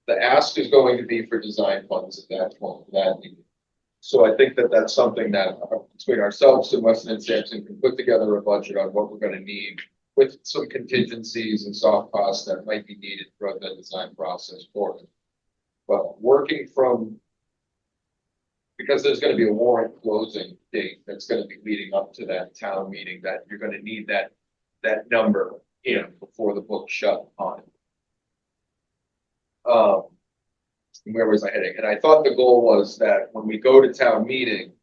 the ask is going to be for design funds at that point, that meeting. So I think that that's something that between ourselves and Weston and Sampson can put together a budget on what we're gonna need with some contingencies and soft costs that might be needed throughout the design process for it. But working from, because there's gonna be a warrant closing date that's gonna be leading up to that town meeting, that you're gonna need that number in before the book shut on it. Where was I heading? And I thought the goal was that when we go to town meeting,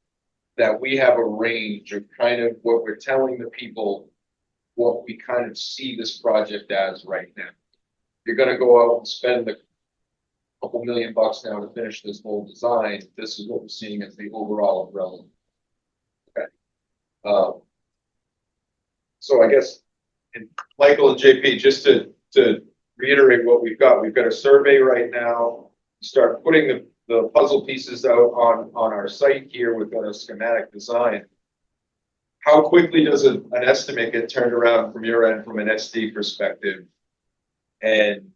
that we have a range of kind of what we're telling the people, what we kind of see this project as right now. You're gonna go out and spend a couple $1 million now to finish this whole design. This is what we're seeing as the overall umbrella. Okay. So I guess, and Michael and JP, just to reiterate what we've got a survey right now. Start putting the puzzle pieces out on our site here with a schematic design. How quickly does an estimate get turned around from your end from an SD perspective? And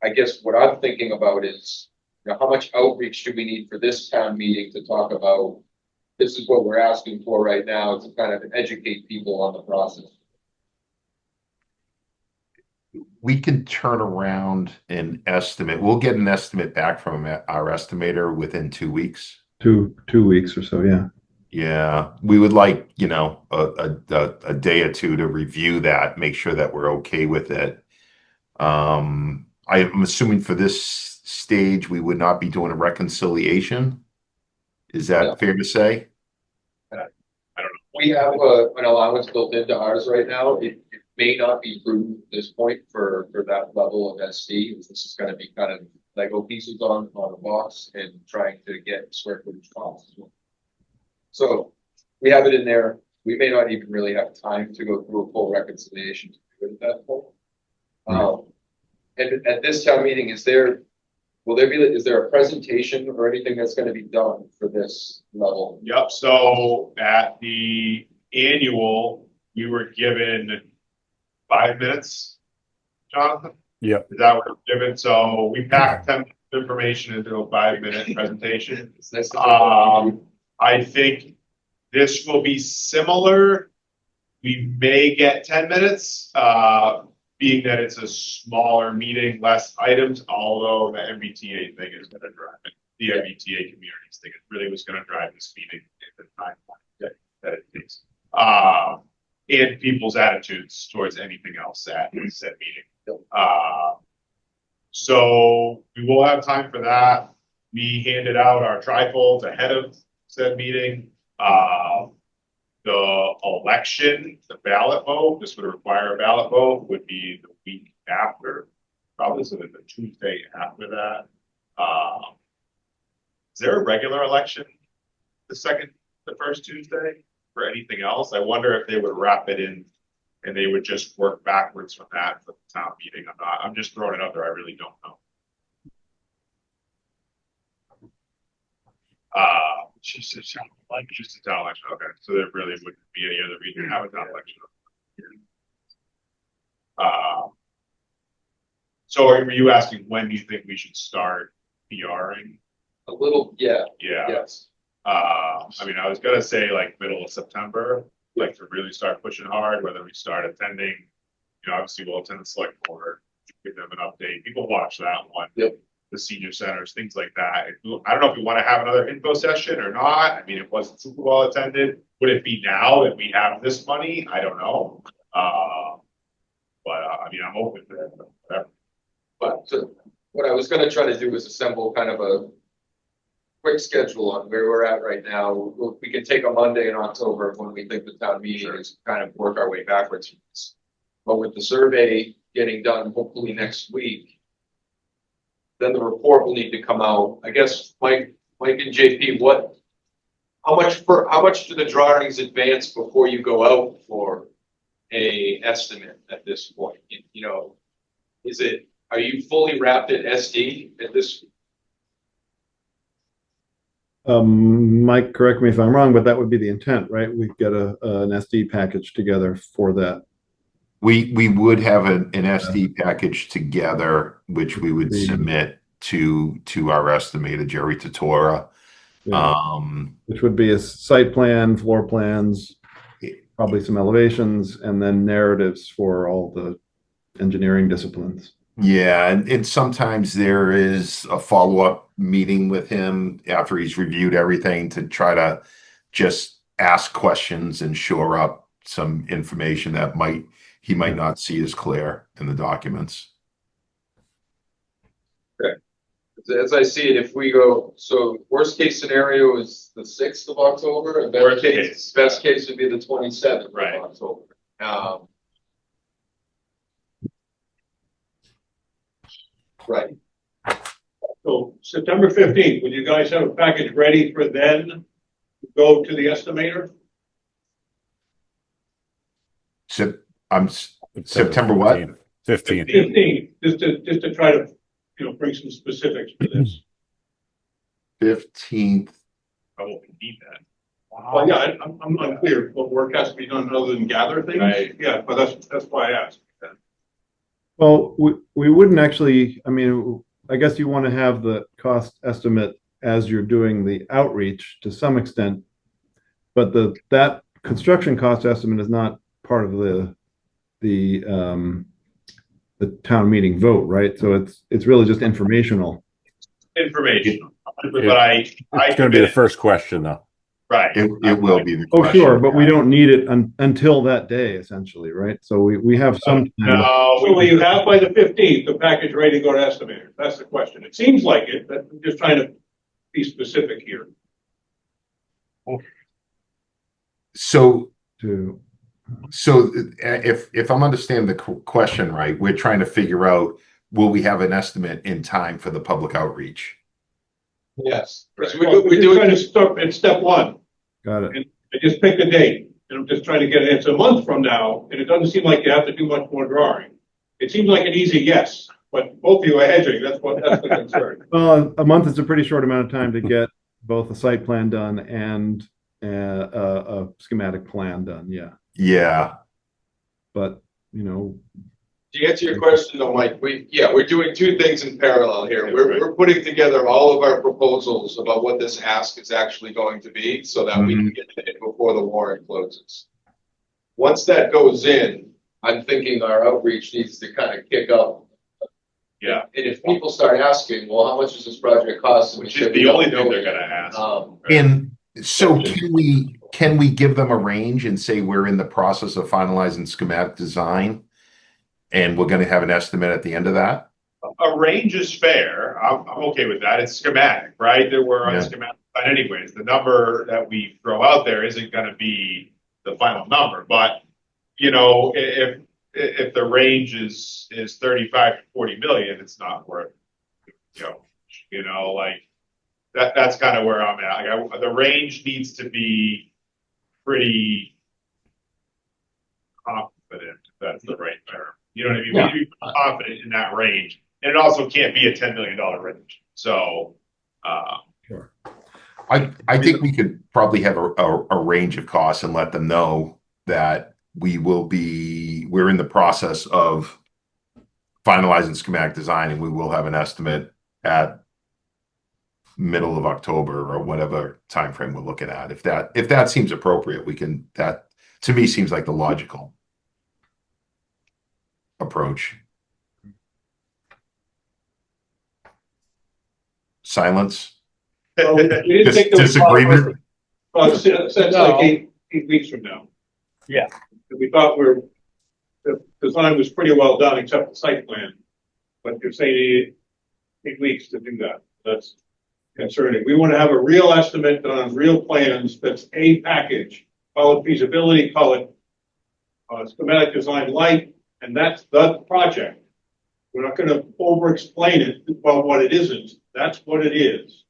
I guess what I'm thinking about is, you know, how much outreach do we need for this town meeting to talk about, this is what we're asking for right now, to kind of educate people on the process? We can turn around an estimate. We'll get an estimate back from our estimator within 2 weeks. 2 weeks or so, yeah. Yeah, we would like, you know, a day or two to review that, make sure that we're okay with it. I'm assuming for this stage, we would not be doing a reconciliation. Is that fair to say? I don't know. We have an allowance built into ours right now. It may not be prudent at this point for that level of SD. This is going to be kind of Lego pieces on a box and trying to get square footage costs as well. So we have it in there. We may not even really have time to go through a full reconciliation to do it at that point. And at this town meeting, is there a presentation or anything that's going to be done for this level? Yep, so at the annual, we were given 5 minutes, Jonathan? Yep. Is that what we're given? So we packed 10 information into a 5-minute presentation. I think this will be similar. We may get 10 minutes, being that it's a smaller meeting, less items, although the MBTA thing is going to drive it. The MBTA communities thing, it really was going to drive this meeting in the time that it takes. And people's attitudes towards anything else at said meeting. So we will have time for that. We handed out our trifolds ahead of said meeting. The election, the ballot vote, this would require a ballot vote, would be the week after, probably so that the Tuesday after that. Is there a regular election the first Tuesday for anything else? I wonder if they would wrap it in and they would just work backwards from that for the town meeting. I'm just throwing it out there. I really don't know. Just a town election. Okay, so there really wouldn't be any other reason to have a town election. So are you asking when do you think we should start PRing? A little, yeah. Yeah. Yes. I mean, I was gonna say like middle of September, like to really start pushing hard, whether we start attending, you know, obviously we'll attend the select board, give them an update. People watch that one. Yep. The senior centers, things like that. I don't know if we want to have another info session or not. I mean, it wasn't super well attended. Would it be now that we have this money? I don't know. I mean, I'm open to that. But what I was going to try to do is assemble kind of a quick schedule on where we're at right now. We can take a Monday in October when we think the town meeting is, kind of work our way backwards. But with the survey getting done hopefully next week, then the report will need to come out. I guess Mike and JP, how much do the drawings advance before you go out for a estimate at this point? You know, are you fully wrapped at SD at this? Mike, correct me if I'm wrong, but that would be the intent, right? We'd get an SD package together for that. We would have an SD package together, which we would The- submit to our estimator, Jerry Totora. Yeah, which would be a site plan, floor plans, probably some elevations, and then narratives for all the engineering disciplines. Yeah, and sometimes there is a follow-up meeting with him after he's reviewed everything to try to just ask questions and shore up some information that he might not see as clear in the documents. As I see it, if we go, so worst case scenario is the 6th of October, and Worst case. best case would be the 27th Right. of October. Right. So September 15th, will you guys have a package ready for then to go to the estimator? September what? 15th. 15th, just to try to, bring some specifics to this. 15th. I won't need that. Well, yeah, I'm unclear what work has to be done other than gather things. Right. Yeah, but that's why I asked. Well, we wouldn't actually, I mean, I guess you want to have the cost estimate as you're doing the outreach to some extent, but that construction cost estimate is not part of the town meeting vote, right? So it's really just informational. Information, but It's going to be the first question, though. right. It will be the Oh, question. sure, but we don't need it until that day, essentially, right? So we have some time. No, So will you have by the 15th, the package ready to go to estimator? That's the question. It seems like it, but I'm just trying to be specific here. So To if I'm understanding the question right, we're trying to figure out, will we have an estimate in time for the public outreach? Yes. So We're we're trying doing, to start at step one. got it. I just pick a date, and I'm just trying to get it. It's a month from now, and it doesn't seem like you have to do much more drawing. It seems like an easy yes, but both of you are hedging. That's the concern. Well, a month is a pretty short amount of time to get both a site plan done and a schematic plan done. Yeah, Yeah. but to answer your question though, Mike, we're doing two things in parallel here. We're putting together all of our proposals about what this ask is actually going to be so that we can get it in before the warrant closes. Once that goes in, I'm thinking our outreach needs to kind of kick up. Yeah. And if people start asking, well, how much does this project cost? Which is the only thing they're gonna ask. And so can we give them a range and say we're in the process of finalizing schematic design and we're going to have an estimate at the end of that? A range is fair. I'm okay with that. It's schematic, right? There were on Yeah. schematic, but anyways, the number that we throw out there isn't gonna be the final number, but if the range is 35 to 40 million, it's not worth, like that's kind of where I'm at. Like the range needs to be pretty confident, if that's the right term. You know what I mean? Yeah. We need to be confident in that range. And it also can't be a $10 million range. So, sure. I think we could probably have a range of costs and let them know that we're in the process of finalizing schematic design and we will have an estimate at middle of October or whatever timeframe we're looking at. If that seems appropriate, that to me seems like the logical approach. Silence. Well, we didn't think there was Disagreement. Since like 8 weeks from now. Yeah. We thought the design was pretty well done except the site plan. But you're saying 8 weeks to do that. That's concerning. We want to have a real estimate on real plans. That's a package. Call it feasibility, call it schematic design light, and that's the project. We're not going to over-explain it about what it isn't. That's what it is.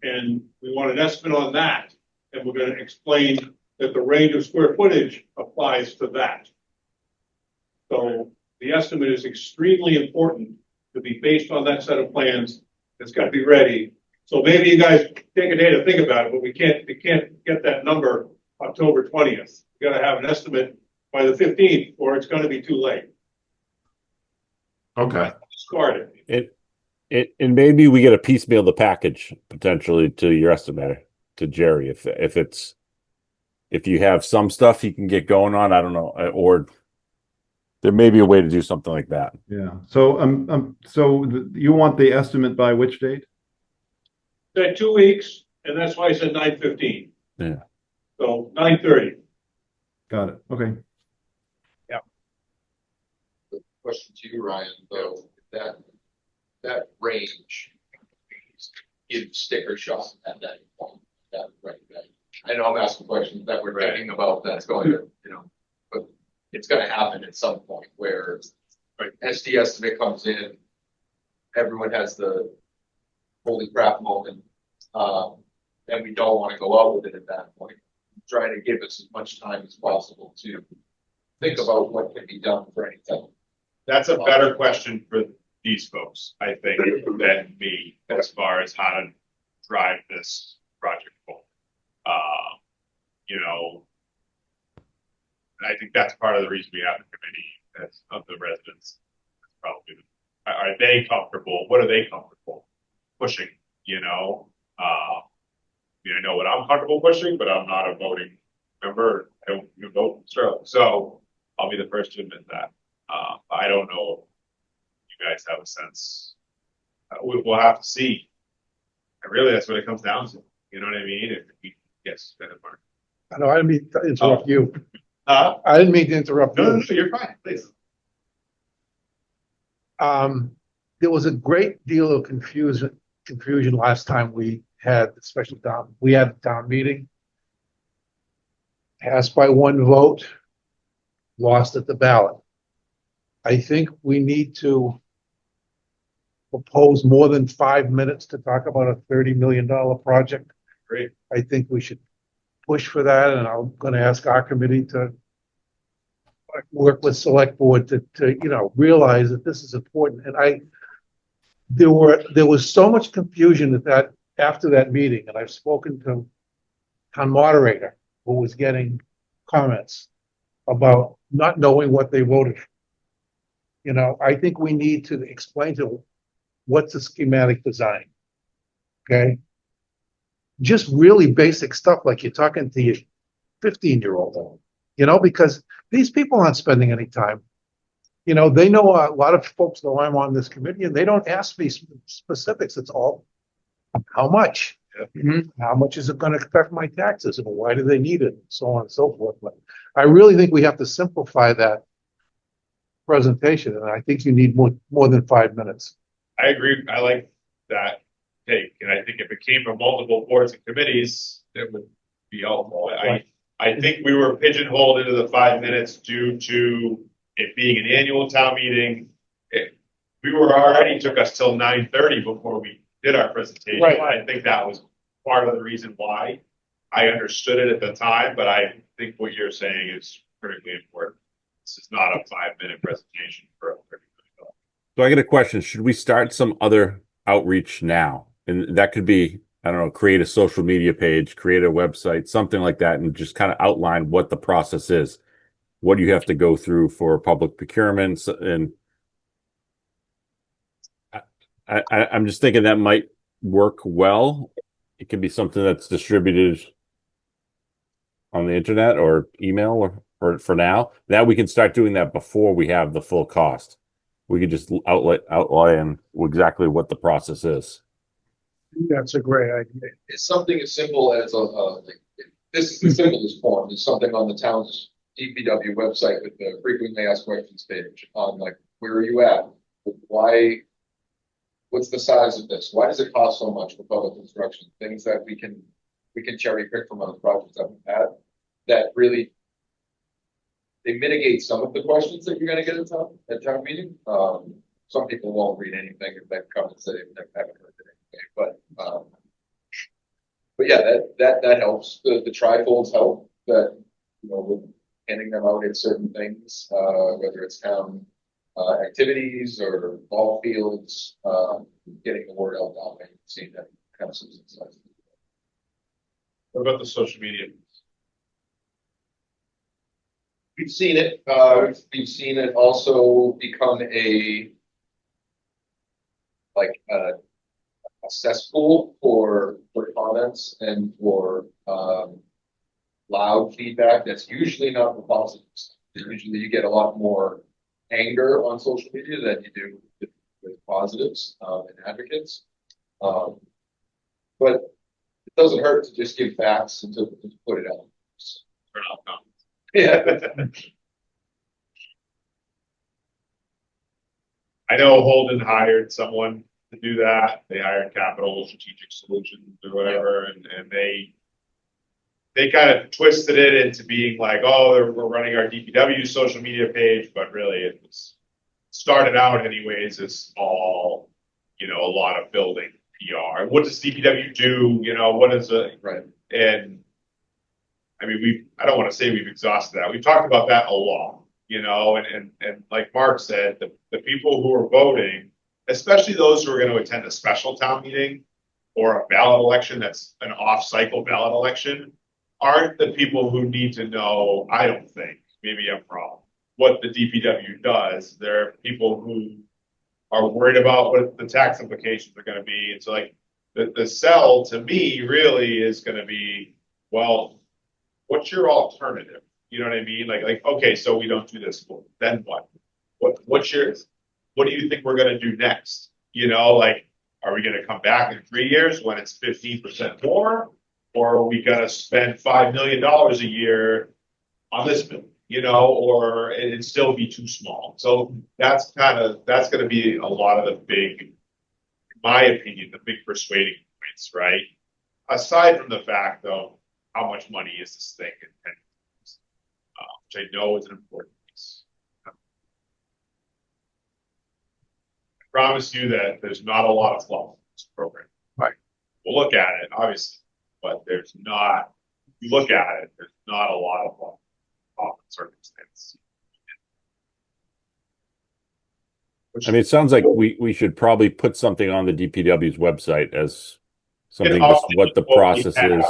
And we want an estimate on that. And we're going to explain that the range of square footage applies to that. So the estimate is extremely important to be based on that set of plans. It's got to be ready. So maybe you guys take a day to think about it, but we can't get that number October 20th. We got to have an estimate by by the 15th, or it's gonna be too late. Okay. Discard it. And maybe we get a piecemeal the package potentially to your estimator, to Jerry, if you have some stuff he can get going on, I don't know, or there may be a way to do something like that. Yeah. So, you want the estimate by which date? Said 2 weeks, and that's why I said 9:15. Yeah. So 9:30. Got it. Okay. Question to you, Ryan, though, that range give sticker shock at that point, right. I know I'm asking questions that we're thinking about that's going to, but it's gonna happen at some point where SD estimate comes in, everyone has the holy crap moment, and we don't want to go out with it at that point. Trying to give us as much time as possible to think about what can be done for anything. That's a better question for these folks, I think, than me, as far as how to drive this project forward. I think that's part of the reason we have the committee as of the residents. Probably, are they comfortable? What are they comfortable pushing? I know what I'm comfortable pushing, but I'm not a voting member. I don't vote in Sterling, so I'll be the first to admit that. I don't know if you guys have a sense. We'll have to see. And really, that's what it comes down to. You know what I mean? Yes, Mark. I know, I didn't mean to interrupt you. I didn't mean to interrupt No, you. you're fine, please. There was a great deal of confusion last time we had the special town. We had the town meeting. Passed by one vote, lost at the ballot. I think we need to propose more than 5 minutes to talk about a $30 million project. Great. I think we should push for that, and I'm gonna ask our committee to work with select board to realize that this is important. And there was so much confusion after that meeting, and I've spoken to town moderator who was getting comments about not knowing what they voted for. I think we need to explain to what's a schematic design. Okay. Just really basic stuff like you're talking to your 15-year-old, because these people aren't spending any time. They know a lot of folks know I'm on this committee and they don't ask me specifics. It's all how much, how much is it going to affect my taxes and why do they need it, and so on and so forth. But I really think we have to simplify that presentation, and I think you need more than 5 minutes. I agree. I like that take, and I think if it came from multiple boards and committees, it would be helpful. I think we were pigeonholed into the 5 minutes due to it being an annual town meeting. We were already took us till 9:30 before we did our presentation. Right. I think that was part of the reason why. I understood it at the time, but I think what you're saying is critically important. This is not a 5-minute presentation for a 30 minute. So I get a question. Should we start some other outreach now? And that could be, I don't know, create a social media page, create a website, something like that, and just kind of outline what the process is. What do you have to go through for public procurements? And I'm just thinking that might work well. It can be something that's distributed on the internet or email or for now. Now we can start doing that before we have the full cost. We could just outline exactly what the process is. That's a great idea. It's something as simple as this is the simplest form. It's something on the town's DPW website with the frequently asked questions page on where are you at? Why? What's the size of this? Why does it cost so much for public construction? Things that we can cherry pick from other projects that we've had that really they mitigate some of the questions that you're going to get at town meeting. Some people won't read anything if they come and say they haven't heard it anyway. But yeah, that helps. The trifolds help. That with handing them out at certain things, whether it's town activities or ball fields, getting the word out that way. Seeing that kind of size. What about the social media? We've seen it, we've seen it also become a cesspool for comments and for loud feedback that's usually not the positives. Usually you get a lot more anger on social media than you do with positives and advocates. But it doesn't hurt to just give facts and to put it out. Turn off comments. Yeah. I know Holden hired someone to do that. They hired Capital Strategic Solutions or whatever, and they kind of twisted it into being like, oh, we're running our DPW social media page, but really it was started out anyways as all, a lot of building PR. What does DPW do? What is it? Right. And I mean, I don't want to say we've exhausted that. We've talked about that a lot, and like Mark said, the people who are voting, especially those who are going to attend a special town meeting or a ballot election that's an off-cycle ballot election, aren't the people who need to know, I don't think, maybe I'm wrong, what the DPW does. They're people who are worried about what the tax implications are going to be. And so like the sell to me really is going to be, well, what's your alternative? You know what I mean? Like, okay, so we don't do this. Well, then what? What do you think we're going to do next? Like, are we going to come back in 3 years when it's 15% more? Or are we going to spend $5 million a year on this bill, or it'd still be too small. So that's going to be a lot of the big, in my opinion, the big persuading points, right? Aside from the fact, though, how much money is this thing? Which I know is an important piece. I promise you that there's not a lot of fluff in this program. Right. We'll look at it, obviously, but there's not, if you look at it, there's not a lot of fluff in circumstance. I mean, it sounds like we should probably put something on the DPW's website as something, Yeah, just what the process is.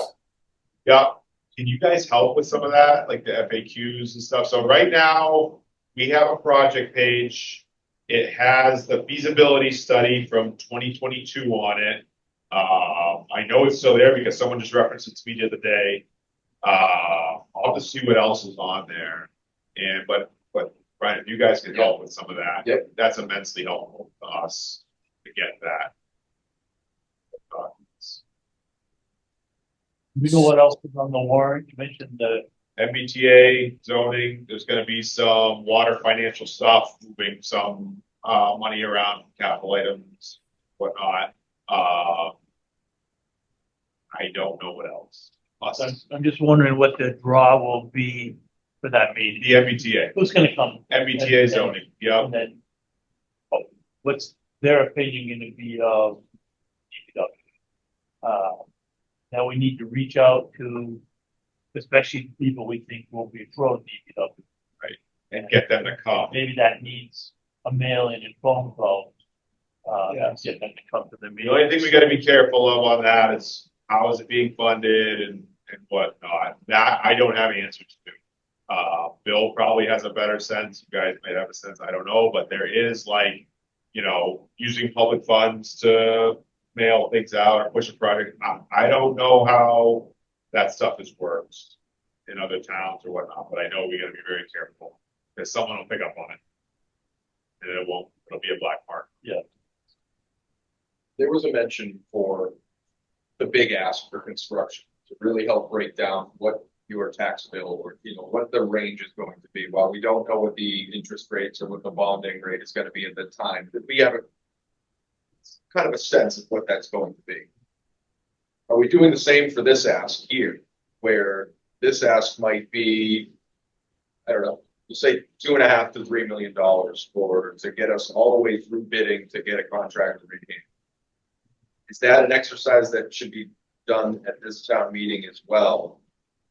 Yeah. Can you guys help with some of that, like the FAQs and stuff? So right now we have a project page. It has the feasibility study from 2022 on it. I know it's still there because someone just referenced it to me the other day. I'll have to see what else is on there. But Brian, if you guys can help with some of that, that's immensely helpful to us to get that. We know what else is on the warrant. You mentioned the MBTA zoning. There's going to be some water financial stuff, moving some money around, capital items, whatnot. I don't know what else. I'm just wondering what the draw will be for that meeting. The MBTA. Who's going to come? MBTA zoning. Yeah. And then, what's their opinion going to be of DPW? Now we need to reach out to, especially people we think will be pro DPW. Right. And get them to come. Maybe that needs a mail-in and phone call. Get them to come to the meeting. The only thing we got to be careful of on that is how is it being funded and whatnot. That I don't have answers to. Bill probably has a better sense. You guys might have a sense. I don't know, but there is using public funds to mail things out or push a project. I don't know how that stuff is worked in other towns or whatnot, but I know we got to be very careful because someone will pick up on it and it'll be a black mark. Yeah. There was a mention for the big ask for construction to really help break down what your tax bill or, what the range is going to be. While we don't know what the interest rates or what the bonding rate is going to be at the time, that we have kind of a sense of what that's going to be. Are we doing the same for this ask here, where this ask might be, I don't know, we'll say $2.5 to $3 million to get us all the way through bidding to get a contractor in hand? Is that an exercise that should be done at this town meeting as well,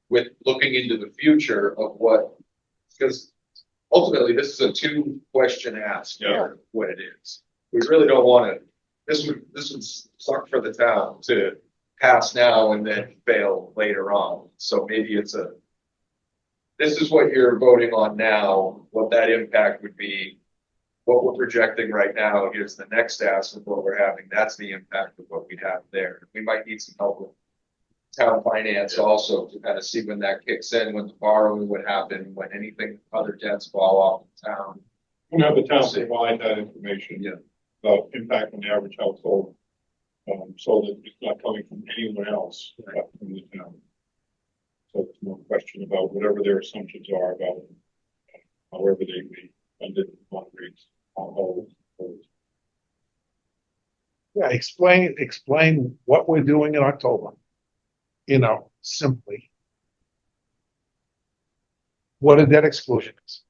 with looking into the future of what, because ultimately this is a 2-question ask here, what it is. We really don't want to, this would suck for the town to pass now and then fail later on. So maybe it's a this is what you're voting on now, what that impact would be. What we're projecting right now, here's the next ask of what we're having, that's the impact of what we'd have there. We might need some help with town finance also to kind of see when that kicks in, when the borrowing would happen, when anything, other debts fall off in town. We'll have the town provide that information. Yeah. About impact on the average household, so that it's not coming from anyone else, but from the town. So there's no question about whatever their assumptions are about however they be funded on rates on all those. Yeah, explain what we're doing in October. You know, simply. What a debt exclusion is.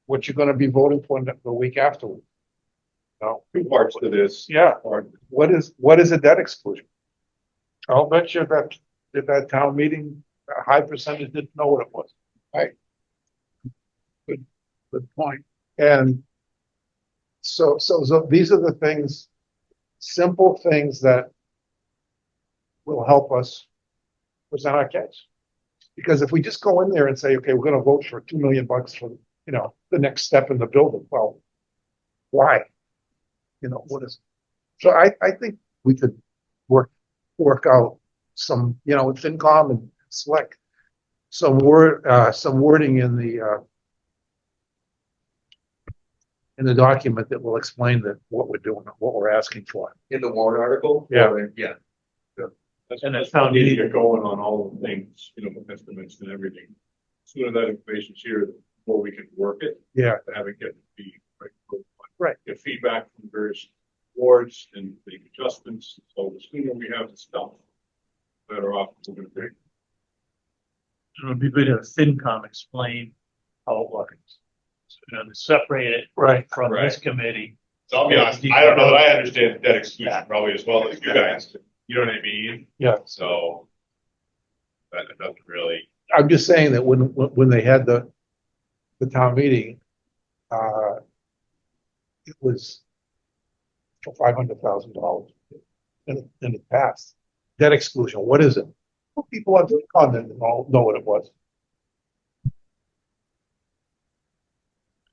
What you're gonna be voting for the week afterward. No, Two parts to this. yeah, Part- what is a debt exclusion? I'll bet you that at that town meeting, a high percentage didn't know what it was. Right. Good point. And so these are the things, simple things that will help us present our case. Because if we just go in there and say, okay, we're gonna vote for $2 million for, you know, the next step in the building, well, why? You know, what is, so I think we could work out some, you know, with FinCom and Select, some wording in the document that will explain that what we're doing, what we're asking for. In the warrant article? Yeah. Yeah. That's how we need to get going on all the things, you know, estimates and everything. Sooner that information's here, the more we can work it. Yeah. To have it get the Right. Get feedback from various boards and make adjustments. So the sooner we have the stuff, the better off we're gonna be. It would be good if FinCom explain how it works. So, you know, to separate it Right. from this Right. committee. So I'll be honest, I don't know that I understand debt exclusion probably as well as you guys. You know what I mean? Yeah. So that doesn't really. I'm just saying that when they had the town meeting, it was for $500,000 and it passed. Debt exclusion, what is it? Well, people on FinCom didn't know what it was.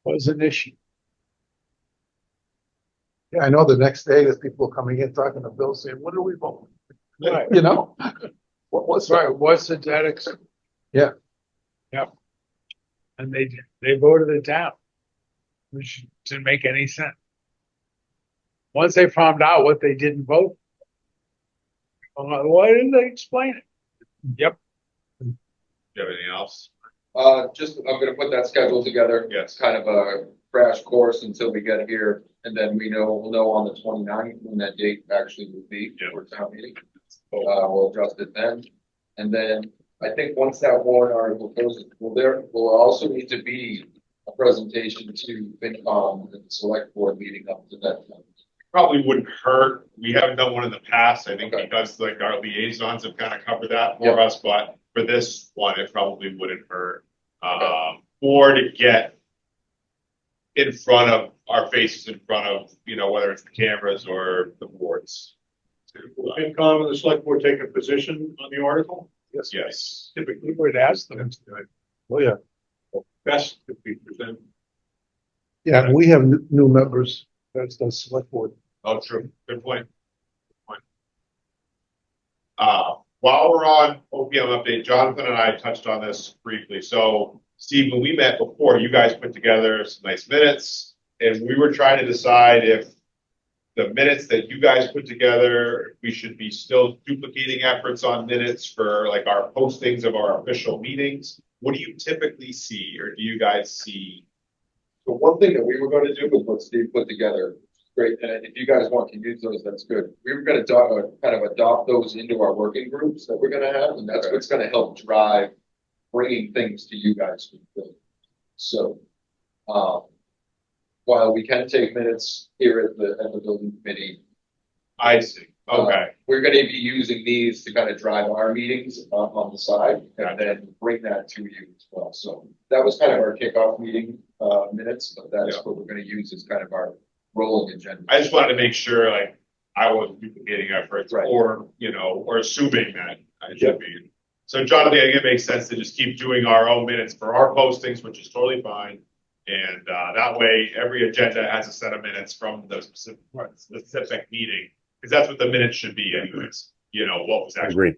Was an issue. Yeah, I know the next day there's people coming in talking to Bill saying, what are we voting? Right. You know? What's that? Right, what's the debt Yeah. Yeah. And they voted it down. Which didn't make any sense. Once they found out what they didn't vote, why didn't they explain it? Yep. Do you have anything else? Just, I'm gonna put that schedule together. Yes. It's kind of a crash course until we get here, and then we'll know on the 29th when that date actually will be Yeah. for town meeting. We'll adjust it then. And then I think once that warrant article goes, will also need to be a presentation to FinCom and the select board leading up to that time. Probably wouldn't hurt. We haven't done one in the past, I think, Okay. because like our liaisons have kind of covered that for us, but for this one, it probably wouldn't hurt. Or to get in front of our faces in front of, you know, whether it's the cameras or the boards. Will FinCom and the select board take a position on the article? Yes. Typically, We would ask them. Oh, yeah. best if we present. Yeah, and we have new members. That's the select board. Oh, true. Good point. Good point. While we're on OPM update, Jonathan and I touched on this briefly. So Steve, when we met before, you guys put together some nice minutes and we were trying to decide if the minutes that you guys put together, we should be still duplicating efforts on minutes for like our postings of our official meetings. What do you typically see, or do you guys see? So one thing that we were going to do was what Steve put together. Great, and if you guys want to use those, that's good. We were going to kind of adopt those into our working groups that we're going to have, and that's what's going to help drive bringing things to you guys. So, while we can take minutes here at the building committee, I see. Okay. we're going to be using these to kind of drive our meetings on the side, and then bring that to you as well. So that was kind of our kickoff meeting minutes, but that's what we're going to use as kind of our rolling agenda. I just wanted to make sure, like, I wasn't duplicating efforts Right. or, you know, or assuming that I should be. So Jonathan, I think it makes sense to just keep doing our own minutes for our postings, which is totally fine. And that way, every agenda has a set of minutes from the specific meeting, because that's what the minutes should be anyways. You know, what was actually.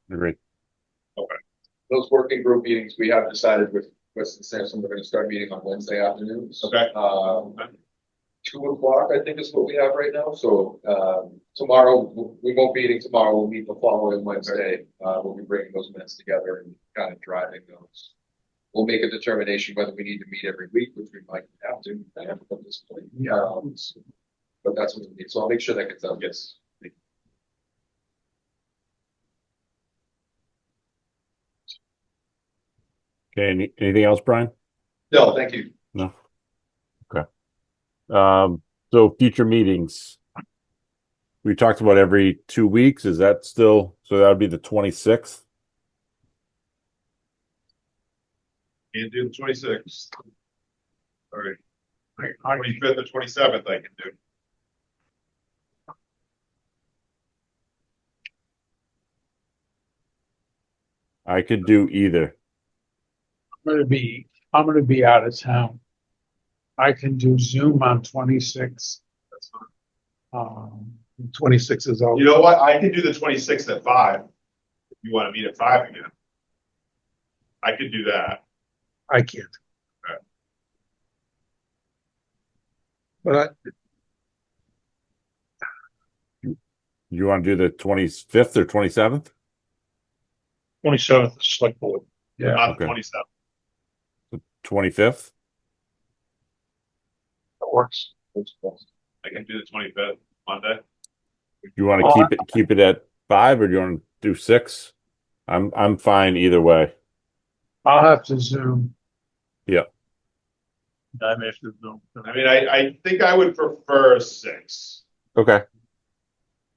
Agreed. Okay. Those working group meetings, we have decided with Weston Sampson, we're gonna start meeting on Wednesday afternoons. Okay. 2 o'clock, I think is what we have right now. So, tomorrow, we won't be meeting tomorrow. We'll meet the following Wednesday. We'll be bringing those minutes together and kind of driving those. We'll make a determination whether we need to meet every week, which we might have to at this point. But that's what we need. So I'll make sure that gets done. Yes. Okay, anything else, Brian? No, thank you. No. Okay. So future meetings. We talked about every 2 weeks. Is that still, so that would be the 26th? Can't do the 26th. All right. 25th or 27th I can do. I could do either. I'm gonna be out of town. I can do Zoom on 26. That's fine. 26 is all. You know what? I can do the 26th at 5. If you want to meet at 5 again. I could do that. I can't. Okay. But You want to do the 25th or 27th? 27th, select board. Yeah. Not Okay. the 27th. 25th? that works. I can do the 25th, Monday. You want to keep it at 5 or do you want to do 6? I'm fine either way. I'll have to Zoom. I may have to Zoom. I mean, I think I would prefer 6 Okay.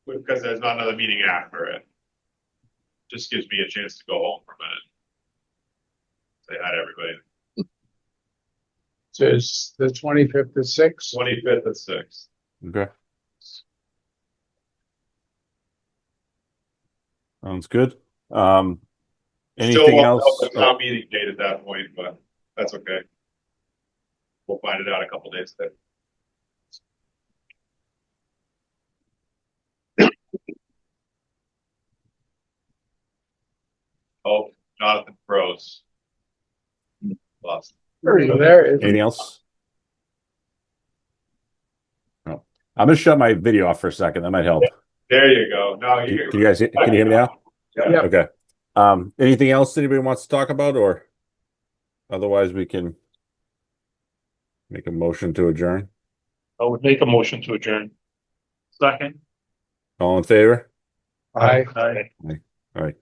because there's not another meeting after it. Just gives me a chance to go home for a minute. Say hi to everybody. So it's the 25th at 6. 25th at 6. Okay. Sounds good. Still Anything won't else? know the town meeting date at that point, but that's okay. We'll find it out a couple days later. Oh, Jonathan froze. Lost. There is. Anything else? No. I'm gonna shut my video off for a second. That might help. There you go. No, Can you you guys can you hear me now? Yeah. Okay. Anything else anybody wants to talk about, or otherwise we can make a motion to adjourn? I would make a motion to adjourn. Second. All in favor? Aye. Aye. All right.